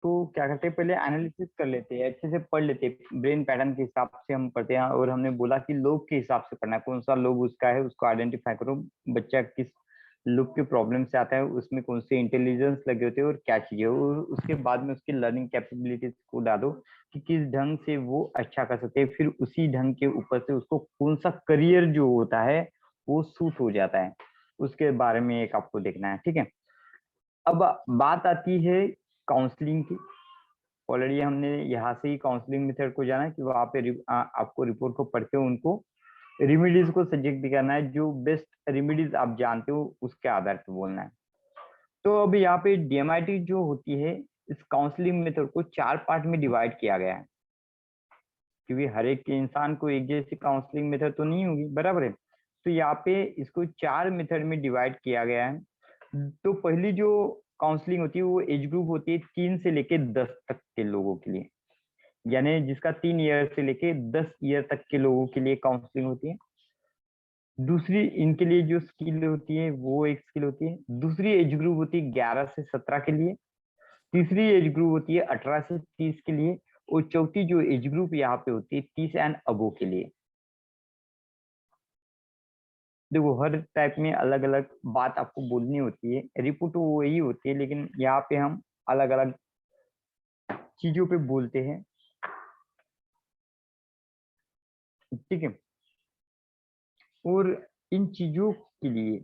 उसको क्या करते हैं, पहले एनालिसिस कर लेते हैं, अच्छे से पढ़ लेते हैं, ब्रेन पैटर्न के हिसाब से हम पढ़ते हैं। और हमने बोला कि लोग के हिसाब से पढ़ना है, कौन सा लोग उसका है उसको आइडेंटिफाई करो, बच्चा किस लोग के प्रॉब्लम से आता है, उसमें कौन से इंटेलिजेंस लगे होते हैं और क्या चीजें, और उसके बाद में उसकी लर्निंग कैपेबिलिटीज को डालो कि किस ढंग से वो अच्छा कर सकते हैं। फिर उसी ढंग के ऊपर से उसको कौन सा करियर जो होता है वो सूट हो जाता है, उसके बारे में एक आपको देखना है। ठीक है, अब बात आती है काउंसलिंग की। ऑलरेडी हमने यहाँ से ही काउंसलिंग मेथड को जाना कि वहाँ पे आपको रिपोर्ट को पढ़ के उनको रेमेडीज को सजेस्ट भी करना है, जो बेस्ट रेमेडीज आप जानते हो उसके आधार पर बोलना है। तो अभी यहाँ पे डीएमआईटी जो होती है, इस काउंसलिंग मेथड को 4 पार्ट में डिवाइड किया गया है, क्योंकि हर एक इंसान को एक जैसी काउंसलिंग मेथड तो नहीं होगी, बराबर है। तो यहाँ पे इसको 4 मेथड में डिवाइड किया गया है। तो पहली जो काउंसलिंग होती है वो एज ग्रुप होती है 3 से लेके 10 तक के लोगों के लिए, यानी जिसका 3 ईयर से लेके 10 ईयर तक के लोगों के लिए काउंसलिंग होती है। दूसरी इनके लिए जो स्किल होती है वो एक स्किल होती है। दूसरी एज ग्रुप होती है 11 से 17 के लिए। तीसरी एज ग्रुप होती है 18 से 30 के लिए। और चौथी जो एज ग्रुप यहाँ पे होती है 30 एंड अबो के लिए। देखो हर टाइप में अलग अलग बात आपको बोलनी होती है, रिपोर्ट वही होती है, लेकिन यहाँ पे हम अलग अलग चीजों पे बोलते हैं। ठीक है, और इन चीजों के लिए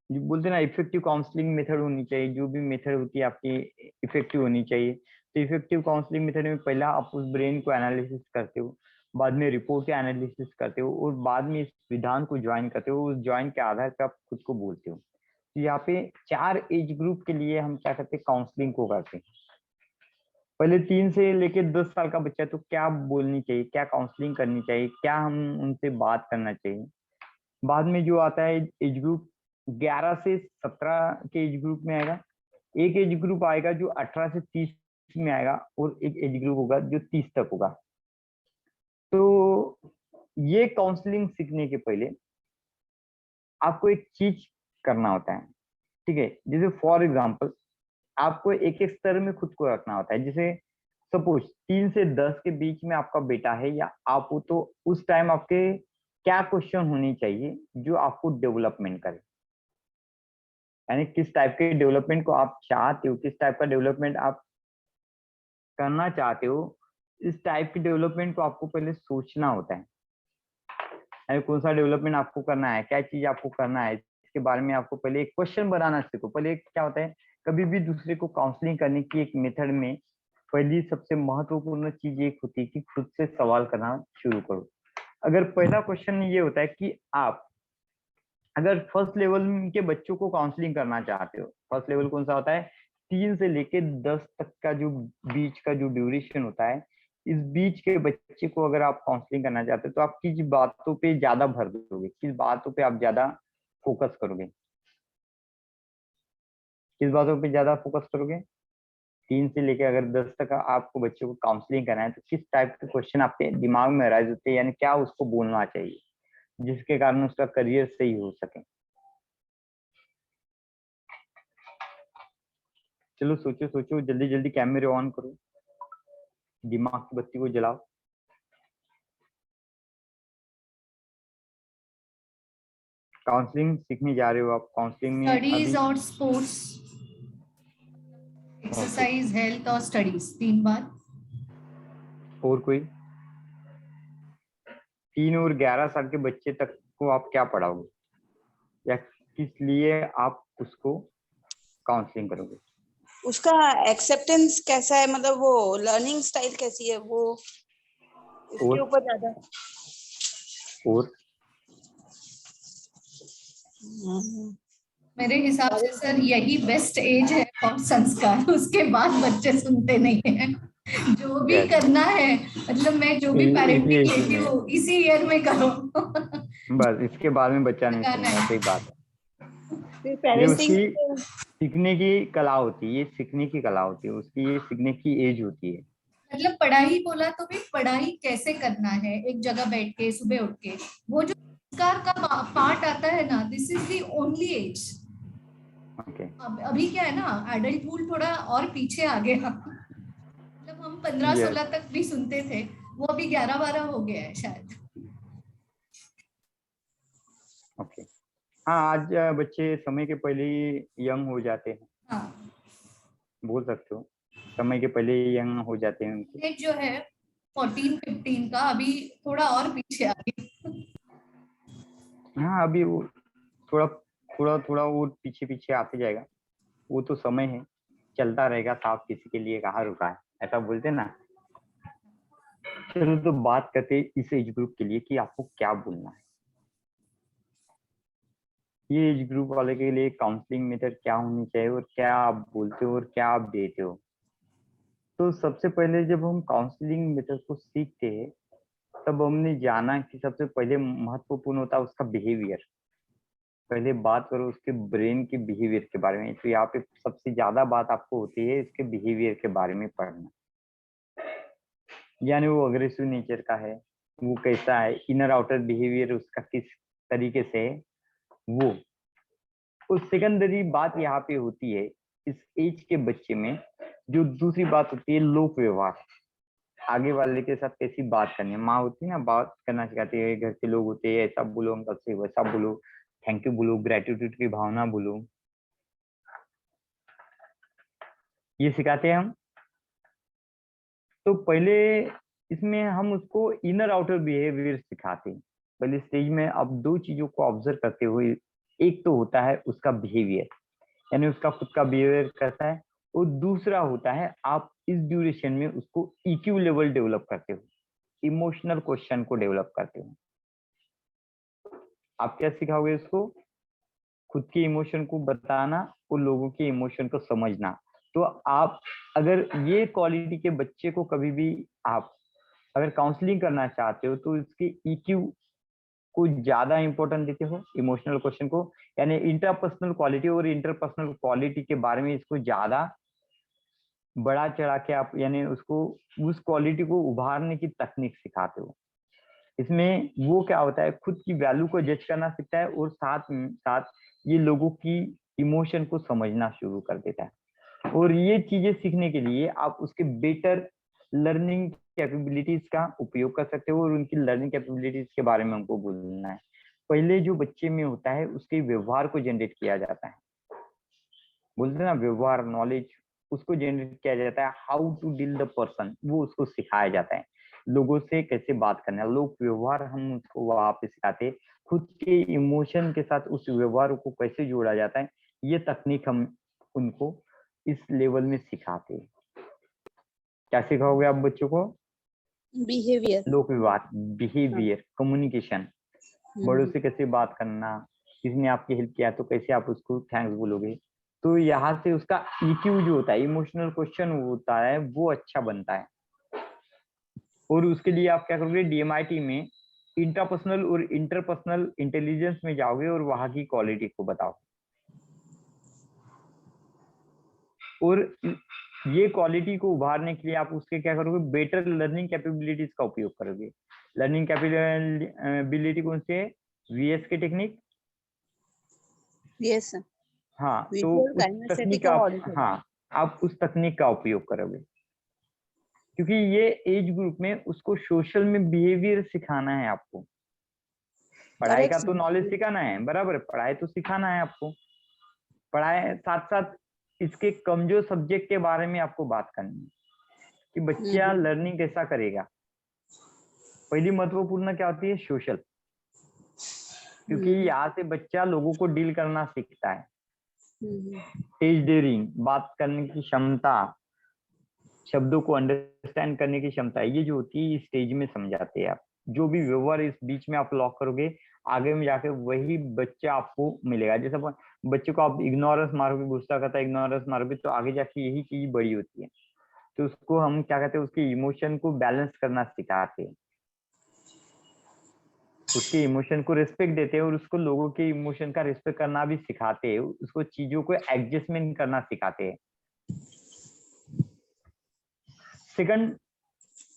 जो बोलते हैं ना इफेक्टिव काउंसलिंग मेथड होनी चाहिए, जो भी मेथड होती है आपकी इफेक्टिव होनी चाहिए। तो इफेक्टिव काउंसलिंग मेथड में पहला आप उस ब्रेन को एनालिसिस करते हो, बाद में रिपोर्ट के एनालिसिस करते हो, और बाद में इस विधान को ज्वाइन करते हो। उस ज्वाइन के आधार पर आप खुद को बोलते हो। तो यहाँ पे 4 एज ग्रुप के लिए हम क्या करते हैं, काउंसलिंग को करते हैं। पहले 3 से लेके 10 साल का बच्चा, तो क्या बोलनी चाहिए, क्या काउंसलिंग करनी चाहिए, क्या हम उनसे बात करना चाहिए। बाद में जो आता है एज ग्रुप 11 से 17 के एज ग्रुप में आएगा। एक एज ग्रुप आएगा जो 18 से 30 में आएगा, और एक एज ग्रुप होगा जो 30 तक होगा। तो ये काउंसलिंग सीखने के पहले आपको एक चीज करना होता है। ठीक है, जैसे फॉर एग्जाम्पल आपको एक एक स्तर में खुद को रखना होता है। जैसे सपोज 3 से 10 के बीच में आपका बेटा है या आप हो, तो उस टाइम आपके क्या क्वेश्चन होने चाहिए जो आपको डेवलपमेंट करे, यानी किस टाइप के डेवलपमेंट को आप चाहते हो, किस टाइप का डेवलपमेंट आप करना चाहते हो। इस टाइप के डेवलपमेंट को आपको पहले सोचना होता है, यानी कौन सा डेवलपमेंट आपको करना है, क्या चीज आपको करना है, इसके बारे में आपको पहले एक क्वेश्चन बनाना सीखो। पहले क्या होता है, कभी भी दूसरे को काउंसलिंग करने की एक मेथड में पहली सबसे महत्वपूर्ण चीज एक होती है कि खुद से सवाल करना शुरू करो। अगर पहला क्वेश्चन ये होता है कि आप अगर फर्स्ट लेवल के बच्चों को काउंसलिंग करना चाहते हो, फर्स्ट लेवल कौन सा होता है, 3 से लेके 10 तक का जो बीच का जो ड्यूरेशन होता है, इस बीच के बच्चे को अगर आप काउंसलिंग करना चाहते हो तो आप किस बातों पे ज्यादा भर दोगे, किस बातों पे आप ज्यादा फोकस करोगे, किस बातों पे ज्यादा फोकस करोगे। 3 से लेके अगर 10 तक आपको बच्चों को काउंसलिंग करना है तो किस टाइप के क्वेश्चन आपके दिमाग में अराइज होते हैं, यानी क्या उसको बोलना चाहिए जिसके कारण उसका करियर सही हो सके। चलो सोचो सोचो, जल्दी जल्दी कैमरे ऑन करो, दिमाग की बत्ती को जलाओ। काउंसलिंग सीखने जा रहे हो आप, काउंसलिंग में स्टडीज अभी और स्पोर्ट्स, एक्सरसाइज, हेल्थ और स्टडीज, 3 बार। और कोई 3 और 11 साल के बच्चे तक को आप क्या पढ़ाओगे, या किस लिए आप उसको काउंसलिंग करोगे। उसका एक्सेप्टेंस कैसा है, मतलब वो लर्निंग स्टाइल कैसी है, वो इसके ऊपर ज्यादा। और मेरे हिसाब से सर यही बेस्ट एज है फॉर संस्कार, उसके बाद बच्चे सुनते नहीं हैं। जो भी करना है, मतलब मैं जो भी पेरेंटिंग लेती हूँ इसी ईयर में करो। बस इसके बाद में बच्चा नहीं सुनेगा, सही बात है। ये पेरेंटिंग उसकी सीखने की कला होती है, ये सीखने की कला होती है उसकी, ये सीखने की एज होती है। मतलब पढ़ाई बोला तो भी पढ़ाई कैसे करना है, एक जगह बैठ के सुबह उठ के, वो जो संस्कार का पार्ट आता है ना, this is the only age. Okay, अभी क्या है ना, एडल्टहुड थोड़ा और पीछे आ गया। हम 15-16 तक भी सुनते थे, वो अभी 11-12 हो गया है शायद। ओके। हाँ, आज बच्चे समय के पहले ही यंग हो जाते हैं, हाँ, बोल सकते हो, समय के पहले ही यंग हो जाते हैं उनके। डेट जो है 14-15 का अभी थोड़ा और पीछे आ गई। हाँ, अभी वो थोड़ा थोड़ा थोड़ा वो पीछे पीछे आते जाएगा, वो तो समय है, चलता रहेगा, सांप किसी के लिए कहाँ रुका है, ऐसा बोलते ना। चलो तो बात करते हैं इस एज ग्रुप के लिए कि आपको क्या बोलना है। ये एज ग्रुप वाले के लिए काउंसलिंग मेथड क्या होनी चाहिए और क्या आप बोलते हो और क्या आप देते हो। तो सबसे पहले जब हम काउंसलिंग मेथड को सीखते हैं तब हमने जाना कि सबसे पहले महत्वपूर्ण होता है उसका बिहेवियर। पहले बात करो उसके ब्रेन के बिहेवियर के बारे में, तो यहाँ पे सबसे ज्यादा बात आपको होती है इसके बिहेवियर के बारे में पढ़ना। यानी वो अग्रेसिव नेचर का है, वो कैसा है, इनर आउटर बिहेवियर उसका किस तरीके से है वो। और सेकेंडरी बात यहाँ पे होती है इस एज के बच्चे में, जो दूसरी बात होती है लोक व्यवहार, आगे वाले के साथ कैसी बात करनी है। माँ होती है ना, बात करना सिखाती है, घर के लोग होते हैं, ऐसा बोलो अंकल से, वैसा बोलो, थैंक यू बोलो, ग्रेटिट्यूड की भावना बोलो, ये सिखाते हैं हम। तो पहले इसमें हम उसको इनर आउटर बिहेवियर सिखाते हैं। पहले स्टेज में आप दो चीजों को ऑब्जर्व करते हुए, एक तो होता है उसका बिहेवियर, यानी उसका खुद का बिहेवियर कैसा है, और दूसरा होता है आप इस ड्यूरेशन में उसको ईक्यू लेवल डेवलप करते हो, इमोशनल क्वेश्चन को डेवलप करते हो। आप क्या सिखाओगे उसको, खुद के इमोशन को बताना और लोगों के इमोशन को समझना। तो आप अगर ये क्वालिटी के बच्चे को कभी भी आप अगर काउंसलिंग करना चाहते हो तो इसके ईक्यू को ज्यादा इंपॉर्टेंट देते हो, इमोशनल क्वेश्चन को, यानी इंटरपर्सनल क्वालिटी और इंटरपर्सनल क्वालिटी के बारे में इसको ज्यादा बढ़ा चढ़ा के आप यानी उसको उस क्वालिटी को उभारने की तकनीक सिखाते हो। इसमें वो क्या होता है, खुद की वैल्यू को जज करना सीखता है और साथ साथ ये लोगों की इमोशन को समझना शुरू कर देता है। और ये चीजें सीखने के लिए आप उसके बेटर लर्निंग कैपेबिलिटीज का उपयोग कर सकते हो और उनकी लर्निंग कैपेबिलिटीज के बारे में हमको बोलना है। पहले जो बच्चे में होता है उसके व्यवहार को जनरेट किया जाता है, बोलते हैं ना व्यवहार, नॉलेज, उसको जनरेट किया जाता है। How to deal the person, वो उसको सिखाया जाता है, लोगों से कैसे बात करना है, लोग व्यवहार हम उसको वहां पे सिखाते हैं। खुद के इमोशन के साथ उस व्यवहार को कैसे जोड़ा जाता है, ये तकनीक हम उनको इस लेवल में सिखाते हैं। क्या सिखाओगे आप बच्चों को, बिहेवियर, लोक व्यवहार, बिहेवियर, कम्युनिकेशन, बड़ों से कैसे बात करना, किसी ने आपकी हेल्प किया तो कैसे आप उसको थैंक्स बोलोगे। तो यहाँ से उसका ईक्यू जो होता है, इमोशनल क्वेश्चन होता है, वो अच्छा बनता है। और उसके लिए आप क्या करोगे, डीएमआईटी में इंट्रापर्सनल और इंटरपर्सनल इंटेलिजेंस में जाओगे और वहां की क्वालिटी को बताओ। और ये क्वालिटी को उभारने के लिए आप उसके क्या करोगे, बेटर लर्निंग कैपेबिलिटीज का उपयोग करोगे। लर्निंग कैपेबिलिटी कौन सी है, वीएस की टेक्निक। यस, हाँ, तो विजुअल, उस काइनेस्थेटिक तकनीक और का ऑडिटरी। हाँ, आप उस तकनीक का उपयोग करोगे, क्योंकि ये एज ग्रुप में उसको सोशल में बिहेवियर सिखाना है आपको। पढ़ाई का करेक्ट तो नॉलेज सिखाना है, बराबर, पढ़ाई तो सिखाना है आपको, पढ़ाई साथ साथ इसके कमजोर सब्जेक्ट के बारे में आपको बात करनी है कि बच्चा लर्निंग कैसा करेगा। पहली महत्वपूर्ण क्या होती है, सोशल, क्योंकि यहाँ से बच्चा लोगों को डील करना सीखता है। तेज डेयरिंग, बात करने की क्षमता, शब्दों को अंडरस्टैंड करने की क्षमता, ये जो होती है इस स्टेज में समझाते हैं आप। जो भी व्यवहार इस बीच में आप लॉक करोगे, आगे में जाके वही बच्चा आपको मिलेगा। जैसे बच्चे को आप इग्नोरेंस मारोगे, गुस्सा करता है इग्नोरेंस मारोगे, तो आगे जाके यही चीज बड़ी होती है। तो उसको हम क्या कहते हैं, उसके इमोशन को बैलेंस करना सिखाते हैं, उसके इमोशन को रिस्पेक्ट देते हैं और उसको लोगों के इमोशन का रिस्पेक्ट करना भी सिखाते हैं, उसको चीजों को एडजस्टमेंट करना सिखाते हैं। सेकंड,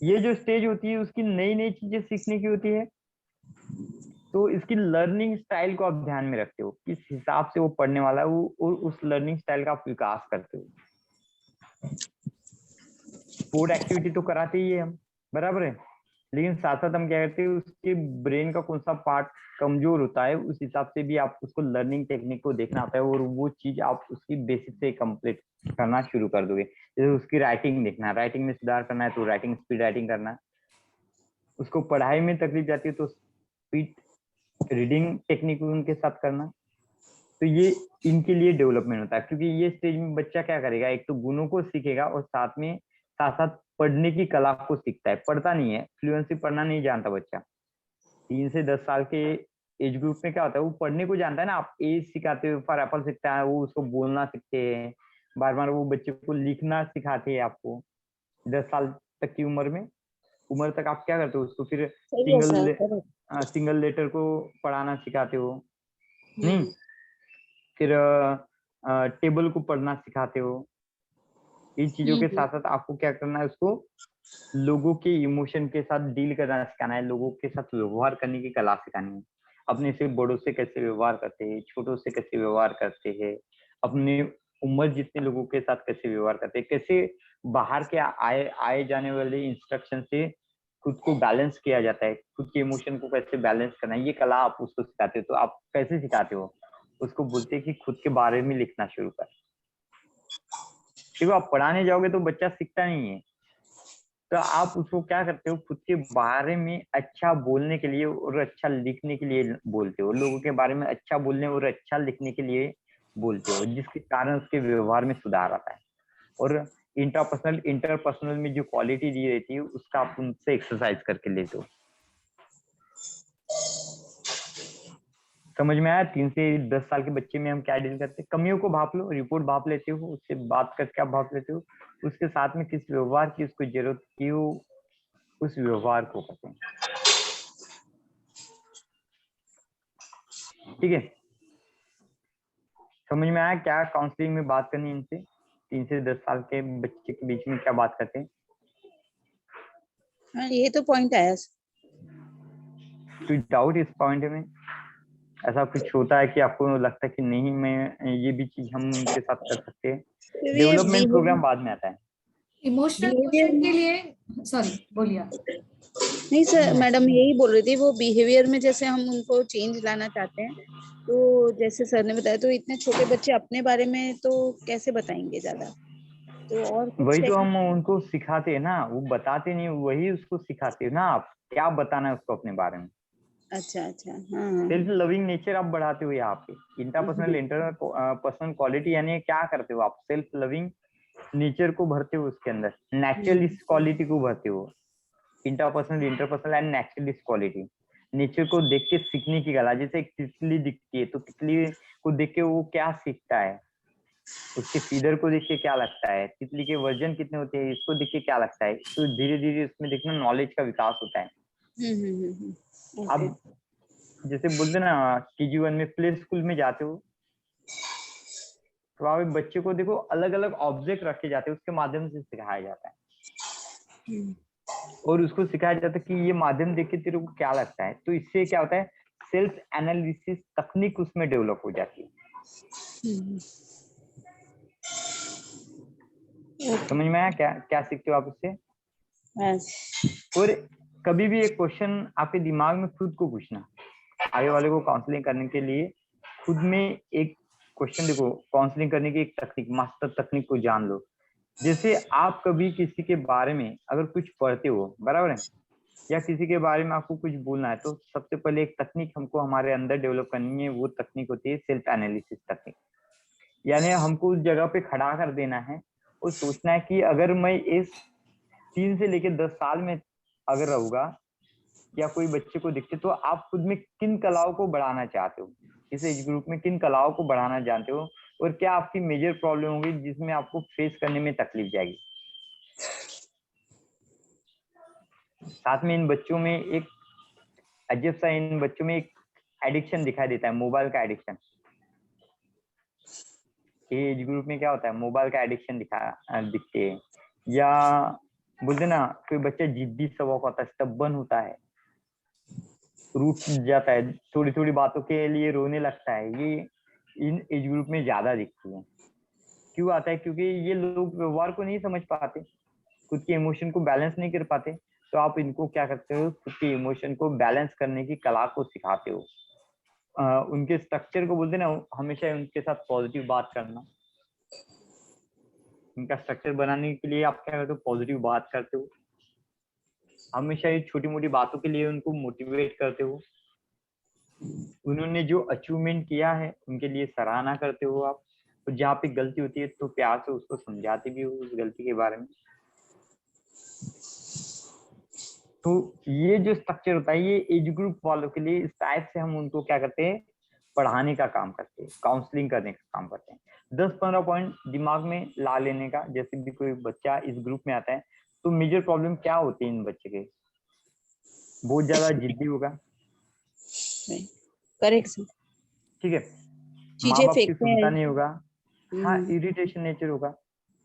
ये जो स्टेज होती है उसकी नई नई चीजें सीखने की होती है, तो इसकी लर्निंग स्टाइल को आप ध्यान में रखते हो, किस हिसाब से वो पढ़ने वाला है, वो और उस लर्निंग स्टाइल का आप विकास करते हो। स्पोर्ट एक्टिविटी तो कराते ही है हम, बराबर है, लेकिन साथ साथ हम क्या करते हैं, उसके ब्रेन का कौन सा पार्ट कमजोर होता है उस हिसाब से भी आप उसको लर्निंग टेक्निक को देखना आता है, और वो चीज आप उसकी बेसिक से कंप्लीट करना शुरू कर दोगे। जैसे उसकी राइटिंग देखना, राइटिंग में सुधार करना है तो राइटिंग स्पीड राइटिंग करना, उसको पढ़ाई में तकलीफ जाती है तो स्पीड रीडिंग टेक्निक उनके साथ करना। तो ये इनके लिए डेवलपमेंट होता है, क्योंकि ये स्टेज में बच्चा क्या करेगा, एक तो गुणों को सीखेगा और साथ में साथ साथ पढ़ने की कला को सीखता है। पढ़ता नहीं है, फ्लुएंसी पढ़ना नहीं जानता बच्चा। 3 से 10 साल के एज ग्रुप में क्या होता है, वो पढ़ने को जानता है ना, आप ए सिखाते हो, फॉर एप्पल सीखता है, वो उसको बोलना सीखते हैं, बार बार वो बच्चे को लिखना सिखाते हैं आपको। 10 साल तक की उम्र तक आप क्या करते हो, उसको फिर सही है सर। सिंगल लेटर को पढ़ाना सिखाते हो, नहीं फिर टेबल को पढ़ना सिखाते हो। इन चीजों के साथ साथ आपको क्या करना है, उसको लोगों के इमोशन के साथ डील करना सिखाना है, लोगों के साथ व्यवहार करने की कला सिखानी है। अपने से बड़ों से कैसे व्यवहार करते हैं, छोटों से कैसे व्यवहार करते हैं, अपने उम्र जितने लोगों के साथ कैसे व्यवहार करते हैं, कैसे बाहर के आए आए जाने वाले इंस्ट्रक्शन से खुद को बैलेंस किया जाता है, खुद के इमोशन को कैसे बैलेंस करना है, ये कला आप उसको सिखाते हो। तो आप कैसे सिखाते हो उसको, बोलते हैं कि खुद के बारे में लिखना शुरू कर। देखो, आप पढ़ाने जाओगे तो बच्चा सीखता नहीं है, तो आप उसको क्या करते हो, खुद के बारे में अच्छा बोलने के लिए और अच्छा लिखने के लिए बोलते हो, लोगों के बारे में अच्छा बोलने और अच्छा लिखने के लिए बोलते हो, जिसके कारण उसके व्यवहार में सुधार आता है। और इंटरपर्सनल में जो क्वालिटी दी रहती है उसका आप उनसे एक्सरसाइज करके लेते हो। समझ में आया? 3 से 10 साल के बच्चे में हम क्या डील करते हैं, कमियों को भाप लो, रिपोर्ट भाप लेते हो, उससे बात करके आप भाप लेते हो, उसके साथ में किस व्यवहार की उसको जरूरत की हो उस व्यवहार को करते हैं। ठीक है, समझ में आया क्या काउंसलिंग में बात करनी इनसे? 3 से 10 साल के बच्चे के बीच में क्या बात करते हैं? हाँ, ये तो पॉइंट आया। कोई डाउट इस पॉइंट में? ऐसा कुछ होता है कि आपको लगता है कि नहीं, मैं ये भी चीज हम उनके साथ कर सकते हैं? डेवलपमेंट प्रोग्राम बाद में आता है। इमोशनल क्वेश्चन के लिए सॉरी बोलिए आप। नहीं सर, मैडम यही बोल रही थी, वो बिहेवियर में जैसे हम उनको चेंज लाना चाहते हैं, तो जैसे सर ने बताया, तो इतने छोटे बच्चे अपने बारे में तो कैसे बताएंगे ज्यादा, तो और कुछ वही तो टेक्निक? हम उनको सिखाते हैं ना, वो बताते नहीं, वही उसको सिखाते हैं ना, आप क्या बताना है उसको अपने बारे में। अच्छा अच्छा, हाँ सेल्फ लविंग नेचर आप बढ़ाते हो यहाँ पे। इंटरपर्सनल क्वालिटी यानी क्या करते हो आप, सेल्फ लविंग नेचर को भरते हो उसके अंदर, नेचुरलिस्ट क्वालिटी को भरते हो। Interpersonal and naturalist quality, nature को देख के सीखने की कला। जैसे एक तितली दिखती है तो तितली को देख के वो क्या सीखता है, उसके फीदर को देख के क्या लगता है, तितली के वर्जन कितने होते हैं इसको देख के क्या लगता है, तो धीरे धीरे उसमें देखना नॉलेज का विकास होता है। ओके। अब जैसे बोलते ना, KG1 में प्ले स्कूल में जाते हो तो वहां बच्चे को देखो अलग अलग ऑब्जेक्ट रखे जाते हैं, उसके माध्यम से सिखाया जाता है और उसको सिखाया जाता है कि ये माध्यम देख के तेरे को क्या लगता है। तो इससे क्या होता है, सेल्फ एनालिसिस तकनीक उसमें डेवलप हो जाती है। समझ में आया क्या क्या सीखते हो आप इससे? और कभी भी एक क्वेश्चन आपके दिमाग में खुद को पूछना, आगे वाले को काउंसलिंग करने के लिए खुद में एक क्वेश्चन देखो। काउंसलिंग करने की एक तकनीक, मास्टर तकनीक को जान लो। जैसे आप कभी किसी के बारे में अगर कुछ पढ़ते हो, बराबर है, या किसी के बारे में आपको कुछ बोलना है, तो सबसे पहले एक तकनीक हमको हमारे अंदर डेवलप करनी है, वो तकनीक होती है सेल्फ एनालिसिस तकनीक। यानी हमको उस जगह पे खड़ा कर देना है और सोचना है कि अगर मैं इस 3 से लेकर 10 साल में अगर रहूंगा या कोई बच्चे को दिखते, तो आप खुद में किन कलाओं को बढ़ाना चाहते हो, इस एज ग्रुप में किन कलाओं को बढ़ाना जानते हो, और क्या आपकी मेजर प्रॉब्लम होगी जिसमें आपको फेस करने में तकलीफ जाएगी। साथ में इन बच्चों में एक अजब सा, इन बच्चों में एक एडिक्शन दिखाई देता है, मोबाइल का एडिक्शन। एज ग्रुप में क्या होता है, मोबाइल का एडिक्शन दिखते है, या बोलते ना कोई बच्चा जिद्दी स्वभाव का होता है, स्टबर्न होता है, रूठ जाता है, थोड़ी थोड़ी बातों के लिए रोने लगता है, ये इन एज ग्रुप में ज्यादा दिखती है। क्यों आता है? क्योंकि ये लोग व्यवहार को नहीं समझ पाते, खुद के इमोशन को बैलेंस नहीं कर पाते, तो आप इनको क्या करते हो, खुद के इमोशन को बैलेंस करने की कला को सिखाते हो। उनके स्ट्रक्चर को बोलते ना, हमेशा उनके साथ पॉजिटिव बात करना। उनका स्ट्रक्चर बनाने के लिए आप क्या करते हो, पॉजिटिव बात करते हो। हमेशा ये छोटी मोटी बातों के लिए उनको मोटिवेट करते हो। उन्होंने जो अचीवमेंट किया है उनके लिए सराहना करते हो आप। तो जहाँ पे गलती होती है तो प्यार से उसको समझाते भी हो उस गलती के बारे में। तो ये जो स्ट्रक्चर होता है, ये एज ग्रुप वालों के लिए इस टाइप से हम उनको क्या करते हैं, पढ़ाने का काम करते हैं, काउंसलिंग करने का काम करते हैं। 10-15 पॉइंट दिमाग में ला लेने का। जैसे भी कोई बच्चा इस ग्रुप में आता है तो मेजर प्रॉब्लम क्या होती है इन बच्चे के, बहुत ज्यादा जिद्दी होगा, करेक्ट सर, ठीक है, माँ चीजें बाप की फेंकते सुनता हैं। नहीं होगा, हाँ इरिटेशन नेचर होगा,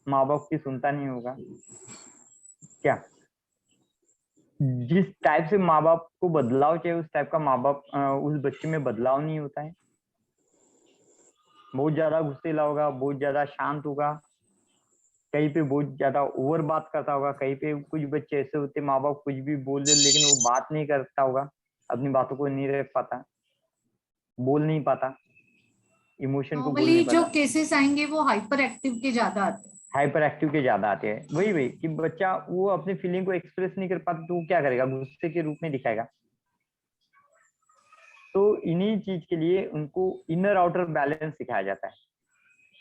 माँ बाप की सुनता नहीं होगा। क्या जिस टाइप से माँ बाप को बदलाव चाहिए उस टाइप का माँ बाप उस बच्चे में बदलाव नहीं होता है। बहुत ज्यादा गुस्सेला होगा, बहुत ज्यादा शांत होगा, कहीं पे बहुत ज्यादा ओवर बात करता होगा, कहीं पे कुछ बच्चे ऐसे होते माँ बाप कुछ भी बोल दे लेकिन वो बात नहीं करता होगा, अपनी बातों को नहीं रख पाता, बोल नहीं पाता, इमोशन को बोल नहीं नॉर्मली जो पाता। केसेस आएंगे वो हाइपर एक्टिव के ज्यादा आते हैं। हाइपर एक्टिव के ज्यादा आते हैं। वही वही कि बच्चा वो अपनी फीलिंग को एक्सप्रेस नहीं कर पाता तो वो क्या करेगा, गुस्से के रूप में दिखाएगा। तो इन्हीं चीज के लिए उनको इनर आउटर बैलेंस सिखाया जाता है।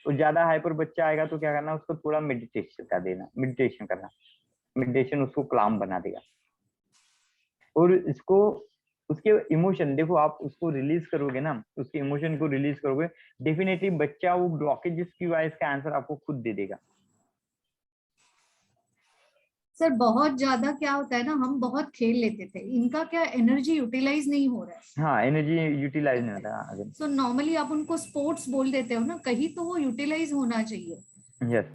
तो ज्यादा हाइपर बच्चा आएगा तो क्या करना, उसको थोड़ा मेडिटेशन कर देना, मेडिटेशन करना, मेडिटेशन उसको क्लाम बना देगा। और इसको उसके इमोशन देखो, आप उसको रिलीज करोगे ना, उसके इमोशन को रिलीज करोगे, डेफिनेटली बच्चा वो ब्लॉकेजेस की वाइज का आंसर आपको खुद दे देगा। सर बहुत ज्यादा क्या होता है ना, हम बहुत खेल लेते थे, इनका क्या एनर्जी यूटिलाइज नहीं हो रहा है। हाँ, एनर्जी यूटिलाइज नहीं होता अगेन। सो नॉर्मली आप उनको स्पोर्ट्स बोल देते हो ना, कहीं तो वो यूटिलाइज होना चाहिए। यस,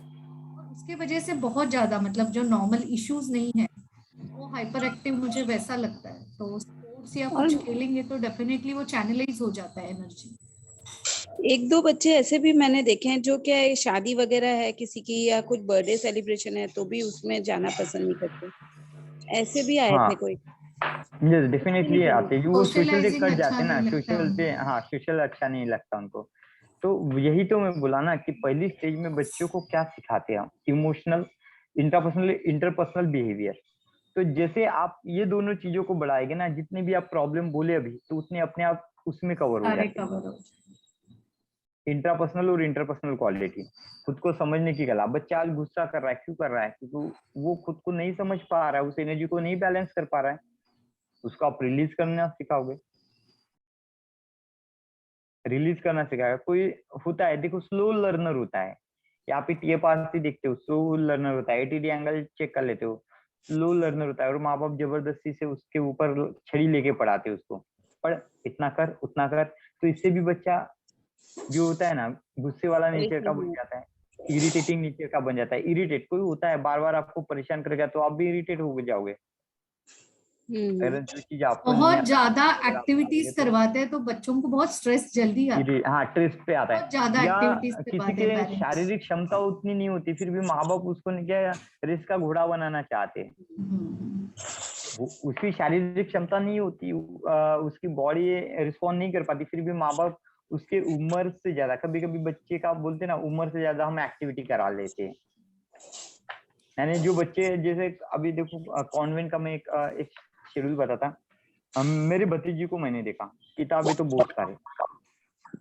और उसके वजह से बहुत ज्यादा मतलब जो नॉर्मल इश्यूज नहीं है वो हाइपर एक्टिव, मुझे वैसा लगता है। तो स्पोर्ट्स या और कुछ खेलेंगे तो डेफिनेटली वो चैनलाइज हो जाता है एनर्जी। एक दो बच्चे ऐसे भी मैंने देखे हैं जो क्या है, शादी वगैरह है किसी की या कुछ बर्थडे सेलिब्रेशन है तो भी उसमें जाना पसंद नहीं करते, ऐसे भी आए थे हाँ, कोई। यस डेफिनेटली आते हैं, वो सोशल से सोशलाइजिंग कट अच्छा जाते हैं ना, नहीं लगता सोशल से, उनको। हाँ सोशल अच्छा नहीं लगता उनको। तो यही तो मैं बोला ना कि पहली स्टेज में बच्चों को क्या सिखाते हैं हम, इमोशनल, इंटरपर्सनल, इंटरपर्सनल बिहेवियर। तो जैसे आप ये दोनों चीजों को बढ़ाएंगे ना, जितने भी आप प्रॉब्लम बोले अभी तो उतने अपने आप उसमें कवर हो सारे जाते हैं। कवर हो। इंट्रापर्सनल और इंटरपर्सनल क्वालिटी, खुद को समझने की कला। बच्चा आज गुस्सा कर रहा है, क्यों कर रहा है, क्योंकि वो खुद को नहीं समझ पा रहा है, उस एनर्जी को नहीं बैलेंस कर पा रहा है। उसको आप रिलीज करना सिखाओगे, रिलीज करना सिखाएगा। कोई होता है देखो, स्लो लर्नर होता है, यहाँ पे टीएफआरसी देखते हो, स्लो लर्नर होता है, एटीडी एंगल चेक कर लेते हो, स्लो लर्नर होता है। और माँ बाप जबरदस्ती से उसके ऊपर छड़ी लेके पढ़ाते हैं उसको, पढ़, इतना कर उतना कर। तो इससे भी बच्चा जो होता है ना, गुस्से वाला नेचर का बन जाता है, इरिटेटिंग नेचर का बन जाता है। इरिटेट कोई होता है बार बार आपको परेशान करेगा तो आप भी इरिटेट हो जाओगे। अगर जो चीज आपको नहीं बहुत आता ज्यादा अगर आप एक्टिविटीज करोगे तो करवाते हैं तो बच्चों को बहुत स्ट्रेस जल्दी आता है। हाँ ट्रिस्ट पे आता है। बहुत ज्यादा या एक्टिविटीज किसी करवाते के हैं पेरेंट्स। शारीरिक क्षमता उतनी नहीं होती, फिर भी माँ बाप उसको क्या रेस का घोड़ा बनाना चाहते हैं। उसकी शारीरिक क्षमता नहीं होती, उसकी बॉडी रिस्पॉन्ड नहीं कर पाती, फिर भी माँ बाप उसके उम्र से ज्यादा, कभी कभी बच्चे का बोलते ना उम्र से ज्यादा हम एक्टिविटी करा लेते हैं। यानी जो बच्चे जैसे अभी देखो, कॉन्वेंट का मैं एक शेड्यूल बताता। मेरे भतीजी को मैंने देखा, किताबें तो बहुत सारी,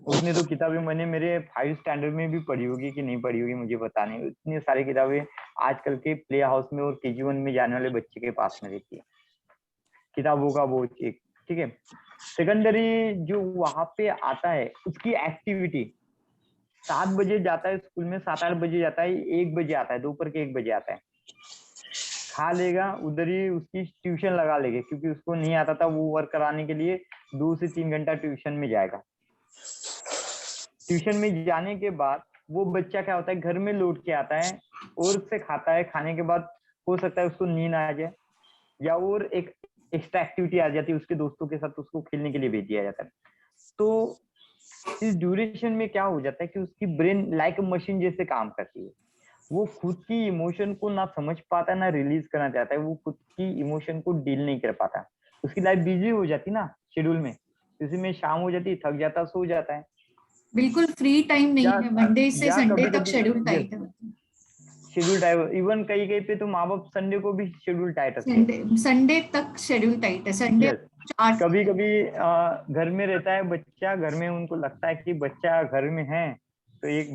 उसने तो किताबें मैंने मेरे 5 स्टैंडर्ड में भी पढ़ी होगी कि नहीं पढ़ी होगी मुझे पता नहीं, इतनी सारी किताबें आजकल के प्ले हाउस में और केजी 1 में जाने वाले बच्चे के पास में रहती है, किताबों का वो एक, ठीक है। सेकेंडरी जो वहां पे आता है उसकी एक्टिविटी, 7 बजे जाता है स्कूल में, 7-8 बजे जाता है, 1 बजे आता है, दोपहर के 1 बजे आता है, खा लेगा, उधर ही उसकी ट्यूशन लगा लेगा, क्योंकि उसको नहीं आता था वो वर्क कराने के लिए 2 से 3 घंटा ट्यूशन में जाएगा। ट्यूशन में जाने के बाद वो बच्चा क्या होता है, घर में लौट के आता है और से खाता है, खाने के बाद हो सकता है उसको नींद आ जाए, या और एक एक्स्ट्रा एक्टिविटी आ जाती है, उसके दोस्तों के साथ उसको खेलने के लिए भेज दिया जाता है। तो इस ड्यूरेशन में क्या हो जाता है कि उसकी ब्रेन लाइक मशीन जैसे काम करती है। वो खुद की इमोशन को ना समझ पाता ना रिलीज करना चाहता है, वो खुद की इमोशन को डील नहीं कर पाता। उसकी लाइफ बिजी हो जाती ना शेड्यूल में, इसी में शाम हो जाती, थक जाता, सो जाता है। बिल्कुल फ्री टाइम नहीं या है, मंडे से या संडे कभी तक कभी शेड्यूल यस, टाइट है। शेड्यूल टाइट, इवन कहीं कहीं पे तो माँ बाप संडे को भी शेड्यूल टाइट रखते हैं। संडे संडे तक शेड्यूल टाइट है, संडे यस, 8। कभी कभी घर में रहता है बच्चा, घर में उनको लगता है कि बच्चा घर में है, तो एक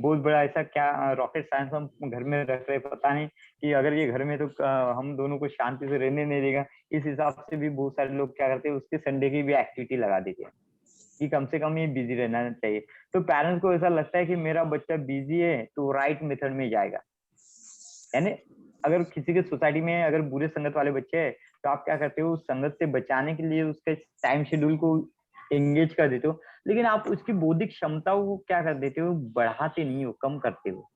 बहुत बड़ा ऐसा क्या रॉकेट साइंस हम घर में रख रहे, पता नहीं कि अगर ये घर में तो हम दोनों को शांति से रहने नहीं देगा। इस हिसाब से भी बहुत सारे लोग क्या करते हैं, उसके संडे की भी एक्टिविटी लगा देते हैं कि कम से कम ये बिजी रहना चाहिए। तो पेरेंट्स को ऐसा लगता है कि मेरा बच्चा बिजी है तो राइट मेथड में जाएगा। यानी अगर किसी के सोसाइटी में अगर बुरे संगत वाले बच्चे हैं, तो आप क्या करते हो, उस संगत से बचाने के लिए उसके टाइम शेड्यूल को एंगेज कर देते हो, लेकिन आप उसकी बौद्धिक क्षमता को क्या कर देते हो, बढ़ाते नहीं हो, कम करते हो।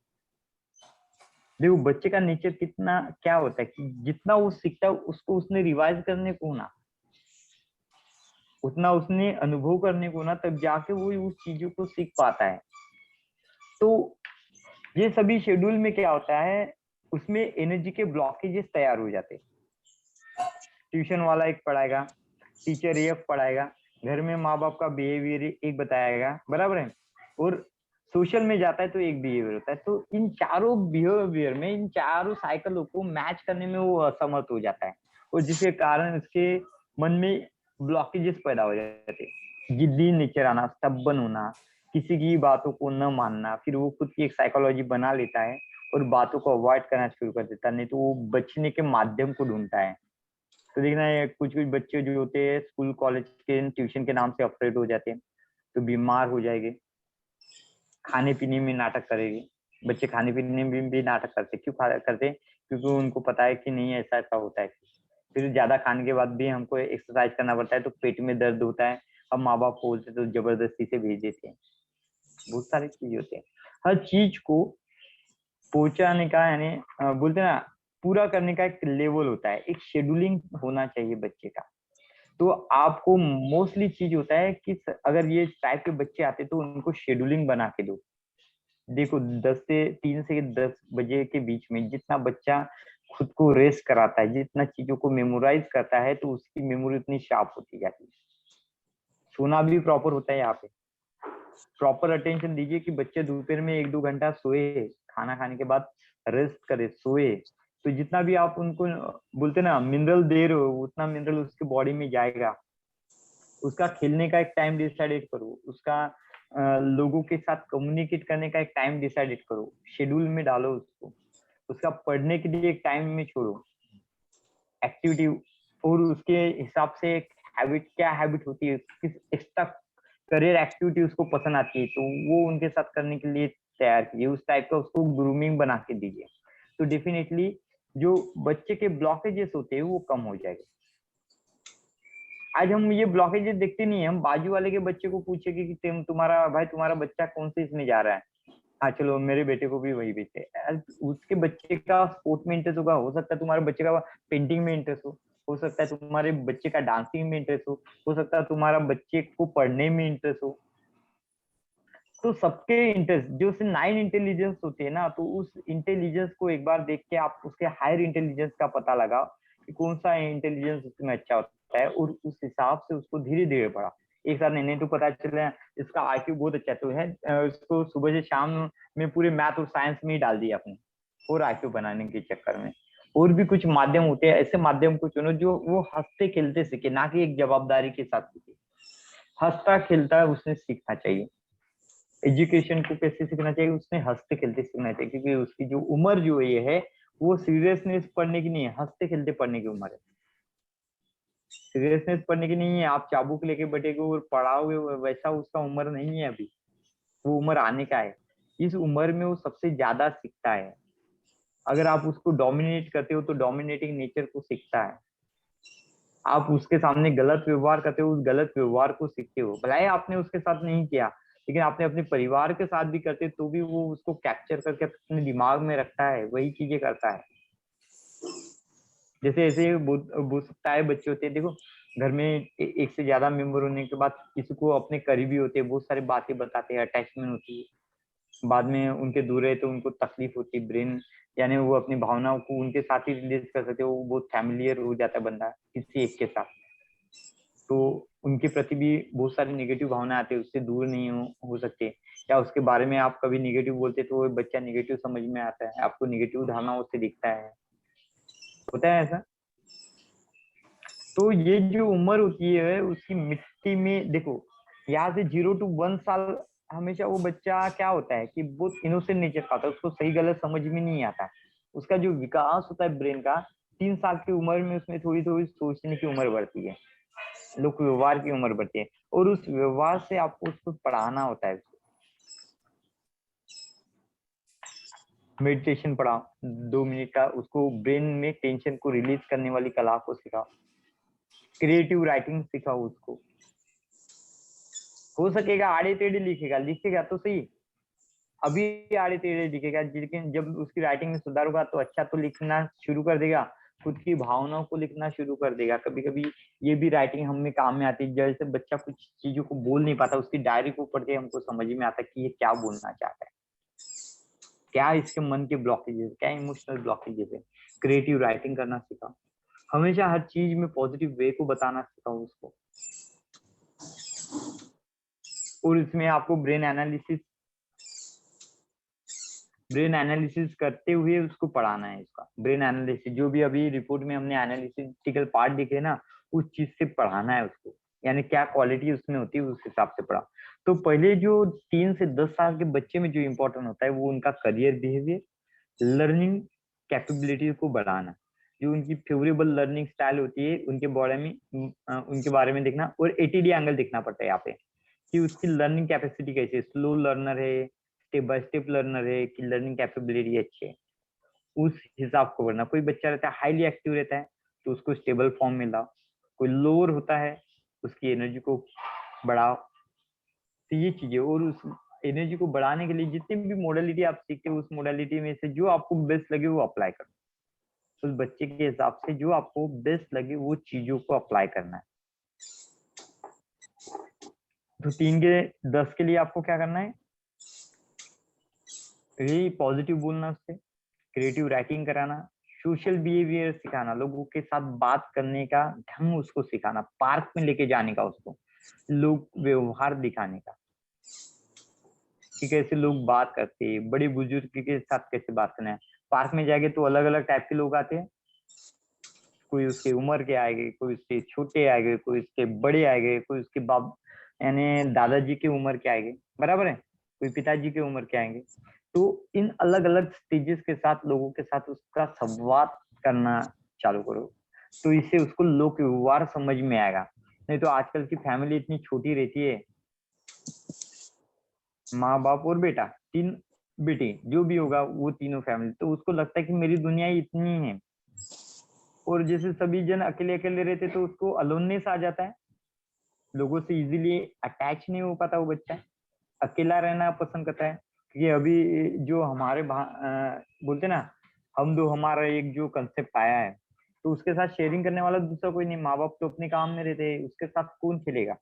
देखो बच्चे का नेचर कितना क्या होता है कि जितना वो सीखता है उसको उसने रिवाइज करने को ना, उतना उसने अनुभव करने को ना, तब जाके वो उस चीजों को सीख पाता है। तो ये सभी शेड्यूल में क्या होता है, उसमें एनर्जी के ब्लॉकेजेस तैयार हो जाते हैं। ट्यूशन वाला एक पढ़ाएगा, टीचर एक पढ़ाएगा, घर में माँ बाप का बिहेवियर एक बताएगा, बराबर है, और सोशल में जाता है तो एक बिहेवियर होता है। तो इन चारों बिहेवियर में, इन चारों साइकिलों को मैच करने में वो असमर्थ हो जाता है, और जिसके कारण उसके मन में ब्लॉकेजेस पैदा हो जाते हैं। जिद्दी नेचर आना, स्टबन होना, किसी की बातों को न मानना, फिर वो खुद की एक साइकोलॉजी बना लेता है और बातों को अवॉइड करना शुरू कर देता है, नहीं तो वो बचने के माध्यम को ढूंढता है। तो देखना है कुछ कुछ बच्चे जो होते हैं स्कूल कॉलेज के ट्यूशन के नाम से अफरेड हो जाते हैं, तो बीमार हो जाएंगे, खाने पीने में नाटक करेंगे। बच्चे खाने पीने में भी नाटक करते, क्यों करते, क्योंकि उनको पता है कि नहीं ऐसा ऐसा होता है। फिर ज्यादा खाने के बाद भी हमको एक्सरसाइज करना पड़ता है, तो पेट में दर्द होता है, अब माँ बाप बोलते तो जबरदस्ती से भेज देते हैं। बहुत सारी चीज होते हैं, हर चीज को पहुंचाने का, यानी बोलते हैं ना, पूरा करने का एक लेवल होता है, एक शेड्यूलिंग होना चाहिए बच्चे का। तो आपको मोस्टली चीज होता है कि अगर ये टाइप के बच्चे आते तो उनको शेड्यूलिंग बना के दो। देखो 3 से 10 बजे के बीच में जितना बच्चा खुद को रेस्ट कराता है, जितना चीजों को मेमोराइज करता है, तो उसकी मेमोरी उतनी शार्प होती जाती है। सोना भी प्रॉपर होता है, यहाँ पे प्रॉपर अटेंशन दीजिए कि बच्चे दोपहर में 1-2 घंटा सोए, खाना खाने के बाद रेस्ट करे, सोए, तो जितना भी आप उनको बोलते ना मिनरल दे रहे हो, उतना मिनरल उसके बॉडी में जाएगा। उसका खेलने का एक टाइम डिसाइडेड करो, उसका लोगों के साथ कम्युनिकेट करने का एक टाइम डिसाइडेड करो, शेड्यूल में डालो उसको। उसका पढ़ने के लिए एक टाइम में छोड़ो एक्टिविटी, और उसके हिसाब से एक हैबिट, क्या हैबिट होती है, किस एक्स्ट्रा करियर एक्टिविटी उसको पसंद आती है, तो वो उनके साथ करने के लिए तैयार कीजिए, उस टाइप का उसको ग्रूमिंग बना के दीजिए। तो डेफिनेटली जो बच्चे के ब्लॉकेजेस होते हैं वो कम हो जाएंगे। आज हम ये ब्लॉकेजेस देखते नहीं है, हम बाजू वाले के बच्चे को पूछेंगे कि तुम्हारा भाई, तुम्हारा बच्चा कौन से इसमें जा रहा है, हाँ चलो मेरे बेटे को भी वही भेजते हैं। उसके बच्चे का स्पोर्ट में इंटरेस्ट होगा, हो सकता है तुम्हारे बच्चे का पेंटिंग में इंटरेस्ट हो सकता है तुम्हारे बच्चे का डांसिंग में इंटरेस्ट हो सकता है तुम्हारा बच्चे को पढ़ने में इंटरेस्ट हो। तो सबके इंटरेस्ट जो से 9 इंटेलिजेंस होते हैं ना, तो उस इंटेलिजेंस को एक बार देख के आप उसके हायर इंटेलिजेंस का पता लगाओ कि कौन सा इंटेलिजेंस उसमें अच्छा होता है, और उस हिसाब से उसको धीरे धीरे बढ़ाओ। एक साथ नहीं तो पता चले इसका आईक्यू बहुत अच्छा तो है, उसको सुबह से शाम में पूरे मैथ और साइंस में ही डाल दिया आपने, और आईक्यू बनाने के चक्कर में। और भी कुछ माध्यम होते हैं, ऐसे माध्यम को चुनो जो वो हंसते खेलते सीखे, ना कि एक जवाबदारी के साथ सीखे। हंसता खेलता उसने सीखना चाहिए। एजुकेशन को कैसे सीखना चाहिए, उसने हंसते खेलते सीखना चाहिए, क्योंकि उसकी जो उम्र जो ये है वो सीरियसनेस पढ़ने की नहीं है, हंसते खेलते पढ़ने की उम्र है। सीरियसनेस पढ़ने की नहीं है, आप चाबुक लेके बैठेगे और पढ़ाओगे, वैसा उसका उम्र नहीं है अभी, वो उम्र आने का है। इस उम्र में वो सबसे ज्यादा सीखता है। अगर आप उसको डोमिनेट करते हो तो डोमिनेटिंग नेचर को सीखता है। आप उसके सामने गलत व्यवहार करते हो, उस गलत व्यवहार को सीखते हो, भले आपने उसके साथ नहीं किया, लेकिन आपने अपने परिवार के साथ भी करते तो भी वो उसको कैप्चर करके अपने दिमाग में रखता है, वही चीजें करता है। जैसे ऐसे बहुत सकता है बच्चे होते हैं, देखो घर में एक से ज्यादा मेंबर होने के बाद किसी को अपने करीबी होते हैं, बहुत सारी बातें बताते हैं, अटैचमेंट होती है, बाद में उनके दूर रहे तो उनको तकलीफ होती है, ब्रेन यानी वो अपनी भावनाओं को उनके साथ ही रिलीज कर सकते, वो बहुत फैमिलियर हो जाता है बंदा किसी एक के साथ, तो उनके प्रति भी बहुत सारी नेगेटिव भावना आती है, उससे दूर नहीं हो सकते, या उसके बारे में आप कभी नेगेटिव बोलते तो वो बच्चा नेगेटिव समझ में आता है, आपको नेगेटिव धारणा उससे दिखता है, होता है ऐसा। तो ये जो उम्र होती है उसकी मिट्टी में देखो, यहाँ से 0 to 1 साल हमेशा वो बच्चा क्या होता है कि बहुत इनोसेंट नेचर का होता है, उसको सही गलत समझ में नहीं आता, उसका जो विकास होता है ब्रेन का 3 साल की उम्र में उसमें थोड़ी थोड़ी सोचने की उम्र बढ़ती है, लोक व्यवहार की उम्र बढ़ती है, और उस व्यवहार से आपको उसको पढ़ाना होता है। मेडिटेशन पढ़ाओ 2 मिनट का, उसको ब्रेन में टेंशन को रिलीज करने वाली कला को सिखाओ, क्रिएटिव राइटिंग सिखाओ उसको, हो सकेगा आड़े टेढ़े लिखेगा, लिखेगा तो सही, अभी आड़े टेढ़े लिखेगा, लेकिन जब उसकी राइटिंग में सुधार होगा तो अच्छा तो लिखना शुरू कर देगा, खुद की भावनाओं को लिखना शुरू कर देगा। कभी कभी ये भी राइटिंग हमें काम में आती है, जैसे बच्चा कुछ चीजों को बोल नहीं पाता, उसकी डायरी को पढ़ के हमको समझ में आता है कि ये क्या बोलना चाहता है, क्या इसके मन के ब्लॉकेजेस, क्या इमोशनल ब्लॉकेजेस है। क्रिएटिव राइटिंग करना सिखाओ, हमेशा हर चीज में पॉजिटिव वे को बताना सिखाओ उसको, और इसमें आपको ब्रेन एनालिसिस करते हुए उसको पढ़ाना है। इसका ब्रेन एनालिसिस जो भी अभी रिपोर्ट में हमने एनालिटिकल पार्ट दिखे ना, उस चीज से पढ़ाना है उसको, यानी क्या क्वालिटी उसमें होती है उस हिसाब से पढ़ा। तो पहले जो 3 से 10 साल के बच्चे में जो इम्पोर्टेंट होता है वो उनका करियर बिहेवियर, लर्निंग कैपेबिलिटी को बढ़ाना, जो उनकी फेवरेबल लर्निंग स्टाइल होती है उनके उनके बारे में देखना, और एटीडी एंगल देखना पड़ता है यहाँ पे कि उसकी लर्निंग कैपेसिटी कैसी है, स्लो लर्नर है, स्टेप बाय स्टेप लर्नर है, कि लर्निंग कैपेबिलिटी अच्छी है, उस हिसाब को बढ़ना। कोई बच्चा रहता है हाईली एक्टिव रहता है तो उसको स्टेबल फॉर्म में लाओ, कोई लोअर होता है उसकी एनर्जी को बढ़ाओ। तो ये चीजें, और उस एनर्जी को बढ़ाने के लिए जितनी भी मोडालिटी आप सीखते हो उस मोडालिटी में से जो आपको बेस्ट लगे वो अप्लाई करो, उस बच्चे के हिसाब से जो आपको बेस्ट लगे वो चीजों को अप्लाई करना है। तो 3 के 10 के लिए आपको क्या करना है, यही पॉजिटिव बोलना उससे, क्रिएटिव राइटिंग कराना, सोशल बिहेवियर सिखाना, लोगों के साथ बात करने का ढंग उसको सिखाना, पार्क में लेके जाने का उसको, लोग व्यवहार दिखाने का कि कैसे लोग बात करते हैं, बड़े बुजुर्ग के साथ कैसे बात करना है। पार्क में जाएंगे तो अलग अलग टाइप के लोग आते हैं, कोई उसके उम्र के आएंगे, कोई उसके छोटे आएंगे, कोई उसके बड़े आएंगे, कोई उसके बाप यानी दादाजी की उम्र के आएंगे, बराबर है, कोई पिताजी की उम्र के आएंगे। तो इन अलग अलग स्टेजेस के साथ लोगों के साथ उसका संवाद करना चालू करो, तो इससे उसको लोक व्यवहार समझ में आएगा। नहीं तो आजकल की फैमिली इतनी छोटी रहती है, माँ बाप और बेटा, 3 बेटे जो भी होगा वो तीनों फैमिली, तो उसको लगता है कि मेरी दुनिया ही इतनी है, और जैसे सभी जन अकेले अकेले रहते तो उसको अलोननेस आ जाता है, लोगों से इजीली अटैच नहीं हो पाता वो बच्चा, अकेला रहना पसंद करता है। क्योंकि अभी जो हमारे बोलते ना, हम दो हमारा एक जो कंसेप्ट आया है, तो उसके साथ शेयरिंग करने वाला दूसरा कोई नहीं, माँ बाप तो अपने काम में रहते हैं, उसके साथ कौन खेलेगा।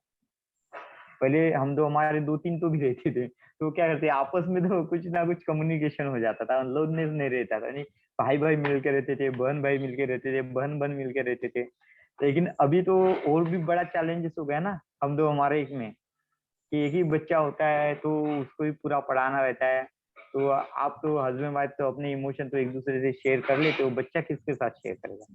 पहले हम दो हमारे 2-3 तो भी रहते थे, तो क्या करते आपस में तो कुछ ना कुछ कम्युनिकेशन हो जाता था, लोननेस नहीं रहता था, नहीं भाई भाई मिलकर रहते थे, बहन भाई मिलकर रहते थे, बहन बहन मिलकर रहते थे। लेकिन अभी तो और भी बड़ा चैलेंजेस हो गया ना, हम दो हमारे एक में कि एक ही बच्चा होता है तो उसको ही पूरा पढ़ाना रहता है, तो आप तो हस्बैंड वाइफ तो अपने इमोशन तो एक दूसरे से शेयर कर लेते हो, बच्चा किसके साथ शेयर करेगा।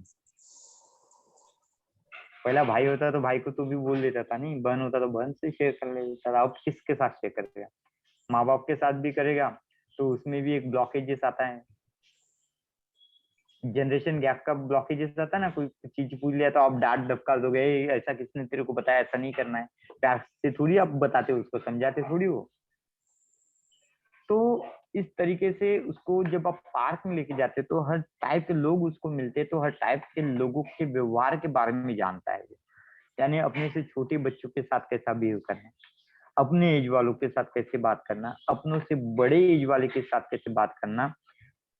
पहला भाई होता तो भाई को तो भी बोल देता था, नहीं बहन होता तो बहन से शेयर कर लेता था, अब किसके साथ शेयर करेगा, माँ बाप के साथ भी करेगा तो उसमें भी एक ब्लॉकेजेस आता है, जनरेशन गैप का ब्लॉकेजेस आता है ना, कोई चीज पूछ लिया तो आप डांट डपका दोगे, ऐसा किसने तेरे को बताया, ऐसा नहीं करना है, प्यार से थोड़ी आप बताते हो उसको, समझाते थोड़ी हो। तो इस तरीके से उसको जब आप पार्क में लेके जाते तो हर टाइप के लोग उसको मिलते, तो हर टाइप के लोगों के व्यवहार के बारे में जानता है, यानी अपने से छोटे बच्चों के साथ कैसा बिहेव करना है, अपने एज वालों के साथ कैसे बात करना, अपनों से बड़े एज वाले के साथ कैसे बात करना,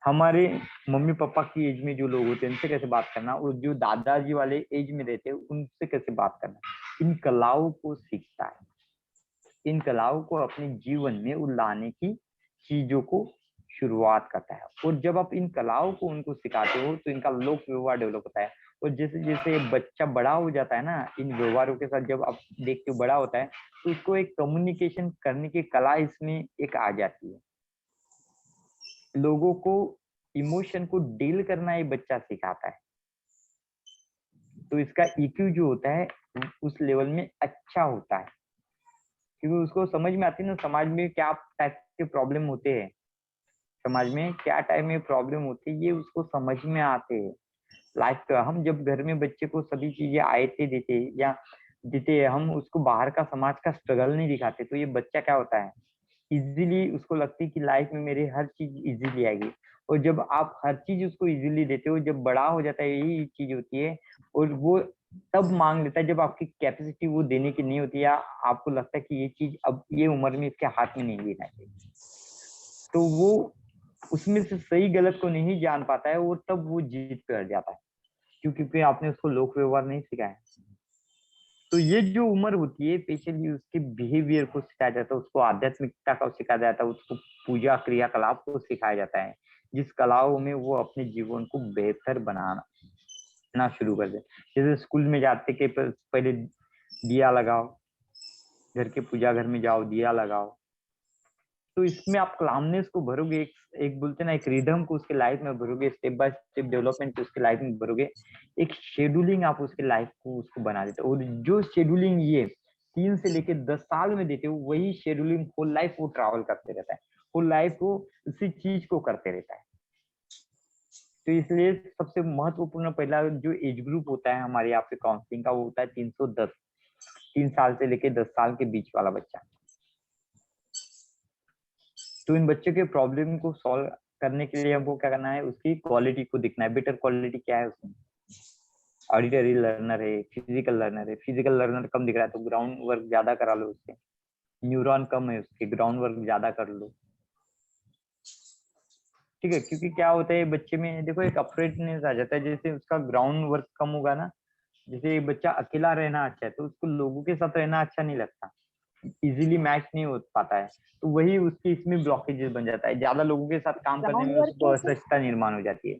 हमारे मम्मी पापा की एज में जो लोग होते हैं उनसे कैसे बात करना, और जो दादाजी वाले एज में रहते हैं उनसे कैसे बात करना, इन कलाओं को सीखता है, इन कलाओं को अपने जीवन में लाने की चीजों को शुरुआत करता है। और जब आप इन कलाओं को उनको सिखाते हो तो इनका लोक व्यवहार डेवलप होता है। और जैसे जैसे बच्चा बड़ा हो जाता है ना, इन व्यवहारों के साथ जब आप देखते हो बड़ा होता है, तो उसको एक कम्युनिकेशन करने की कला इसमें एक आ जाती है। लोगों को इमोशन को डील करना ये बच्चा सिखाता है, तो इसका ईक्यू जो होता है उस लेवल में अच्छा होता है, क्योंकि उसको समझ में आती है ना समाज में क्या टाइप के प्रॉब्लम होते हैं, समाज में क्या टाइप में प्रॉब्लम होती है, ये उसको समझ में आते हैं। लाइक हम जब घर में बच्चे को सभी चीजें आयते देते या देते, हम उसको बाहर का समाज का स्ट्रगल नहीं दिखाते, तो ये बच्चा क्या होता है, इजीली उसको लगती है कि लाइफ में मेरे हर चीज इजीली आएगी। और जब आप हर चीज उसको इजीली देते हो, जब बड़ा हो जाता है यही चीज होती है। और वो तब मांग लेता है जब आपकी कैपेसिटी वो देने की नहीं होती, या आपको लगता है कि ये चीज अब ये उम्र में इसके हाथ में नहीं देना चाहिए, तो वो उसमें से सही गलत को नहीं जान पाता है, और तब वो जीत कर जाता है, क्योंकि आपने उसको लोक व्यवहार नहीं सिखाया। तो ये जो उम्र होती है स्पेशली उसके बिहेवियर को सिखाया जाता है, उसको आध्यात्मिकता को सिखाया जाता है, उसको पूजा क्रियाकलाप को सिखाया जाता है, जिस कलाओं में वो अपने जीवन को बेहतर बनाना शुरू कर दे। जैसे स्कूल में जाते के पहले दिया लगाओ, घर के पूजा घर में जाओ दिया लगाओ, तो इसमें आप क्लामनेस को भरोगे, एक बोलते ना एक रिदम को उसके लाइफ में भरोगे, स्टेप बाय स्टेप डेवलपमेंट को उसके लाइफ में भरोगे, एक शेड्यूलिंग आप उसके लाइफ को उसको बना देते हो। और जो शेड्यूलिंग ये 3 से लेके 10 साल में देते हो, वही शेड्यूलिंग होल लाइफ वो ट्रैवल करते रहता है, होल लाइफ वो उसी चीज को करते रहता है। तो इसलिए सबसे महत्वपूर्ण पहला जो एज ग्रुप होता है हमारे यहाँ पे काउंसलिंग का, वो होता है 310, 3 साल से लेके 10 साल के बीच वाला बच्चा। तो इन बच्चों के प्रॉब्लम को सॉल्व करने के लिए हमको क्या करना है, उसकी क्वालिटी को दिखना है, बेटर क्वालिटी क्या है उसमें। ऑडिटरी लर्नर है, फिजिकल लर्नर है, फिजिकल लर्नर कम दिख रहा है तो ग्राउंड वर्क ज्यादा करा लो उससे, न्यूरॉन कम है उसके, ग्राउंड वर्क ज्यादा कर लो, ठीक है। क्योंकि क्या होता है बच्चे में देखो एक अफ्रेडनेस आ जाता है, जैसे उसका ग्राउंड वर्क कम होगा ना, जैसे बच्चा अकेला रहना अच्छा है तो उसको लोगों के साथ रहना अच्छा नहीं लगता, इजीली मैच नहीं हो पाता है, तो वही उसकी इसमें ब्लॉकेजेस बन जाता है, ज्यादा लोगों के साथ काम करने ग्राउंड में वर्क उसको असहजता निर्माण हो जाती है।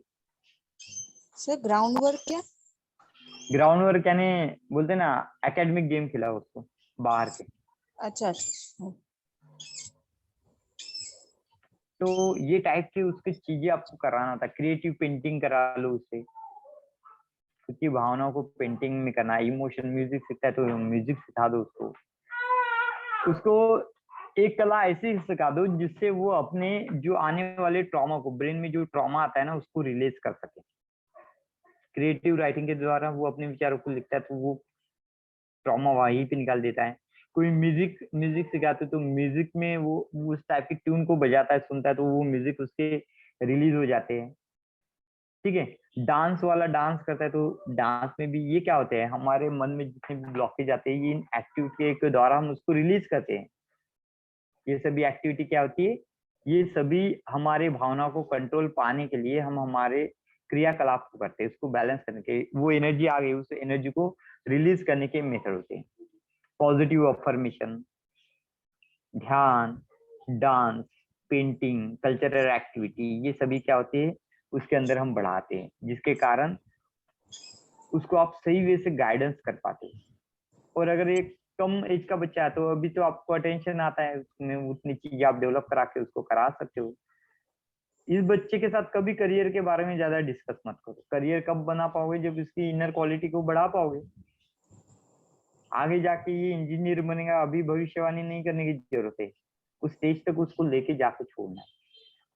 सर ग्राउंड वर्क क्या? ग्राउंड वर्क यानी बोलते ना एकेडमिक गेम खिला उसको बाहर के। अच्छा। तो ये टाइप की उसकी चीजें आपको कराना था, क्रिएटिव पेंटिंग करा लो उससे, उसकी भावनाओं को पेंटिंग में करना, इमोशन म्यूजिक सीखता है तो म्यूजिक सिखा दो उसको, उसको एक कला ऐसी सिखा दो जिससे वो अपने जो आने वाले ट्रॉमा को, ब्रेन में जो ट्रॉमा आता है ना उसको रिलीज कर सके। क्रिएटिव राइटिंग के द्वारा वो अपने विचारों को लिखता है तो वो ट्रॉमा वहीं पे निकाल देता है। कोई म्यूजिक म्यूजिक सिखाते तो म्यूजिक में वो उस टाइप की ट्यून को बजाता है, सुनता है तो वो म्यूजिक उसके रिलीज हो जाते हैं, ठीक है। डांस वाला डांस करता है तो डांस में भी ये क्या होता है, हमारे मन में जितने भी ब्लॉकेज आते हैं ये इन एक्टिविटी के द्वारा हम उसको रिलीज करते हैं। ये सभी एक्टिविटी क्या होती है, ये सभी हमारे भावनाओं को कंट्रोल पाने के लिए हम हमारे क्रियाकलाप को करते हैं, उसको बैलेंस करने के, वो एनर्जी आ गई उस एनर्जी को रिलीज करने के मेथड होते हैं। पॉजिटिव अफर्मेशन, ध्यान, डांस, पेंटिंग, कल्चरल एक्टिविटी, ये सभी क्या होती है उसके अंदर हम बढ़ाते हैं, जिसके कारण उसको आप सही वे से गाइडेंस कर पाते हैं। और अगर एक कम एज का बच्चा है तो अभी तो आपको अटेंशन आता है उसमें, उतनी चीज आप डेवलप करा के उसको करा सकते हो। इस बच्चे के साथ कभी करियर के बारे में ज्यादा डिस्कस मत करो, करियर कब बना पाओगे जब इसकी इनर क्वालिटी को बढ़ा पाओगे। आगे जाके ये इंजीनियर बनेगा, अभी भविष्यवाणी नहीं करने की जरूरत है, उस स्टेज तक उसको लेके जाके छोड़ना है।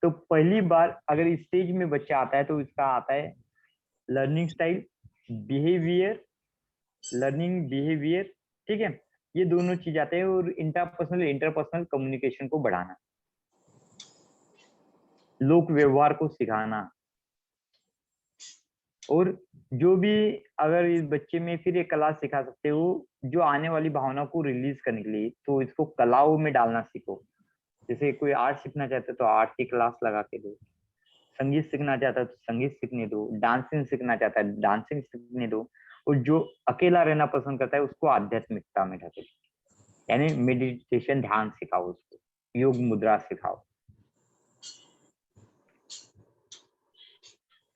तो पहली बार अगर इस स्टेज में बच्चा आता है तो इसका आता है learning style, behaviour, learning behaviour, ठीक है, ये दोनों चीज आते हैं। और इंटरपर्सनल कम्युनिकेशन को बढ़ाना, लोक व्यवहार को सिखाना, और जो भी अगर इस बच्चे में फिर एक कला सिखा सकते हो जो आने वाली भावना को रिलीज करने के लिए, तो इसको कलाओं में डालना सीखो। जैसे कोई आर्ट सीखना चाहते हो तो आर्ट की क्लास लगा के दो, संगीत सीखना चाहता है तो संगीत सीखने दो, डांसिंग सीखना चाहता है डांसिंग सीखने दो, और जो अकेला रहना पसंद करता है उसको आध्यात्मिकता में ढके, यानी मेडिटेशन ध्यान सिखाओ उसको, योग मुद्रा सिखाओ,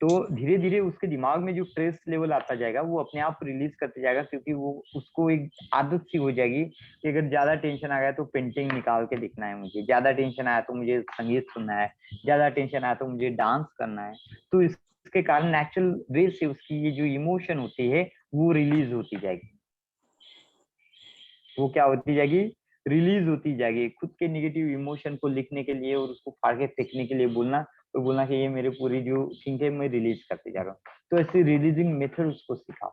तो धीरे धीरे उसके दिमाग में जो स्ट्रेस लेवल आता जाएगा वो अपने आप रिलीज करते जाएगा, क्योंकि वो उसको एक आदत सी हो जाएगी कि अगर ज्यादा टेंशन आ गया तो पेंटिंग निकाल के दिखना है मुझे, ज्यादा टेंशन आया तो मुझे संगीत सुनना है, ज्यादा टेंशन आया तो मुझे डांस करना है। तो इसके कारण नेचुरल वे से उसकी ये जो इमोशन होती है वो रिलीज होती जाएगी। वो क्या होती जाएगी, रिलीज होती जाएगी। खुद के नेगेटिव इमोशन को लिखने के लिए और उसको फाड़ के फेंकने के लिए बोलना, तो बोलना कि ये मेरे पूरी जो थिंक है मैं रिलीज करते जा रहा हूँ। तो ऐसे रिलीजिंग मेथड उसको सिखाओ,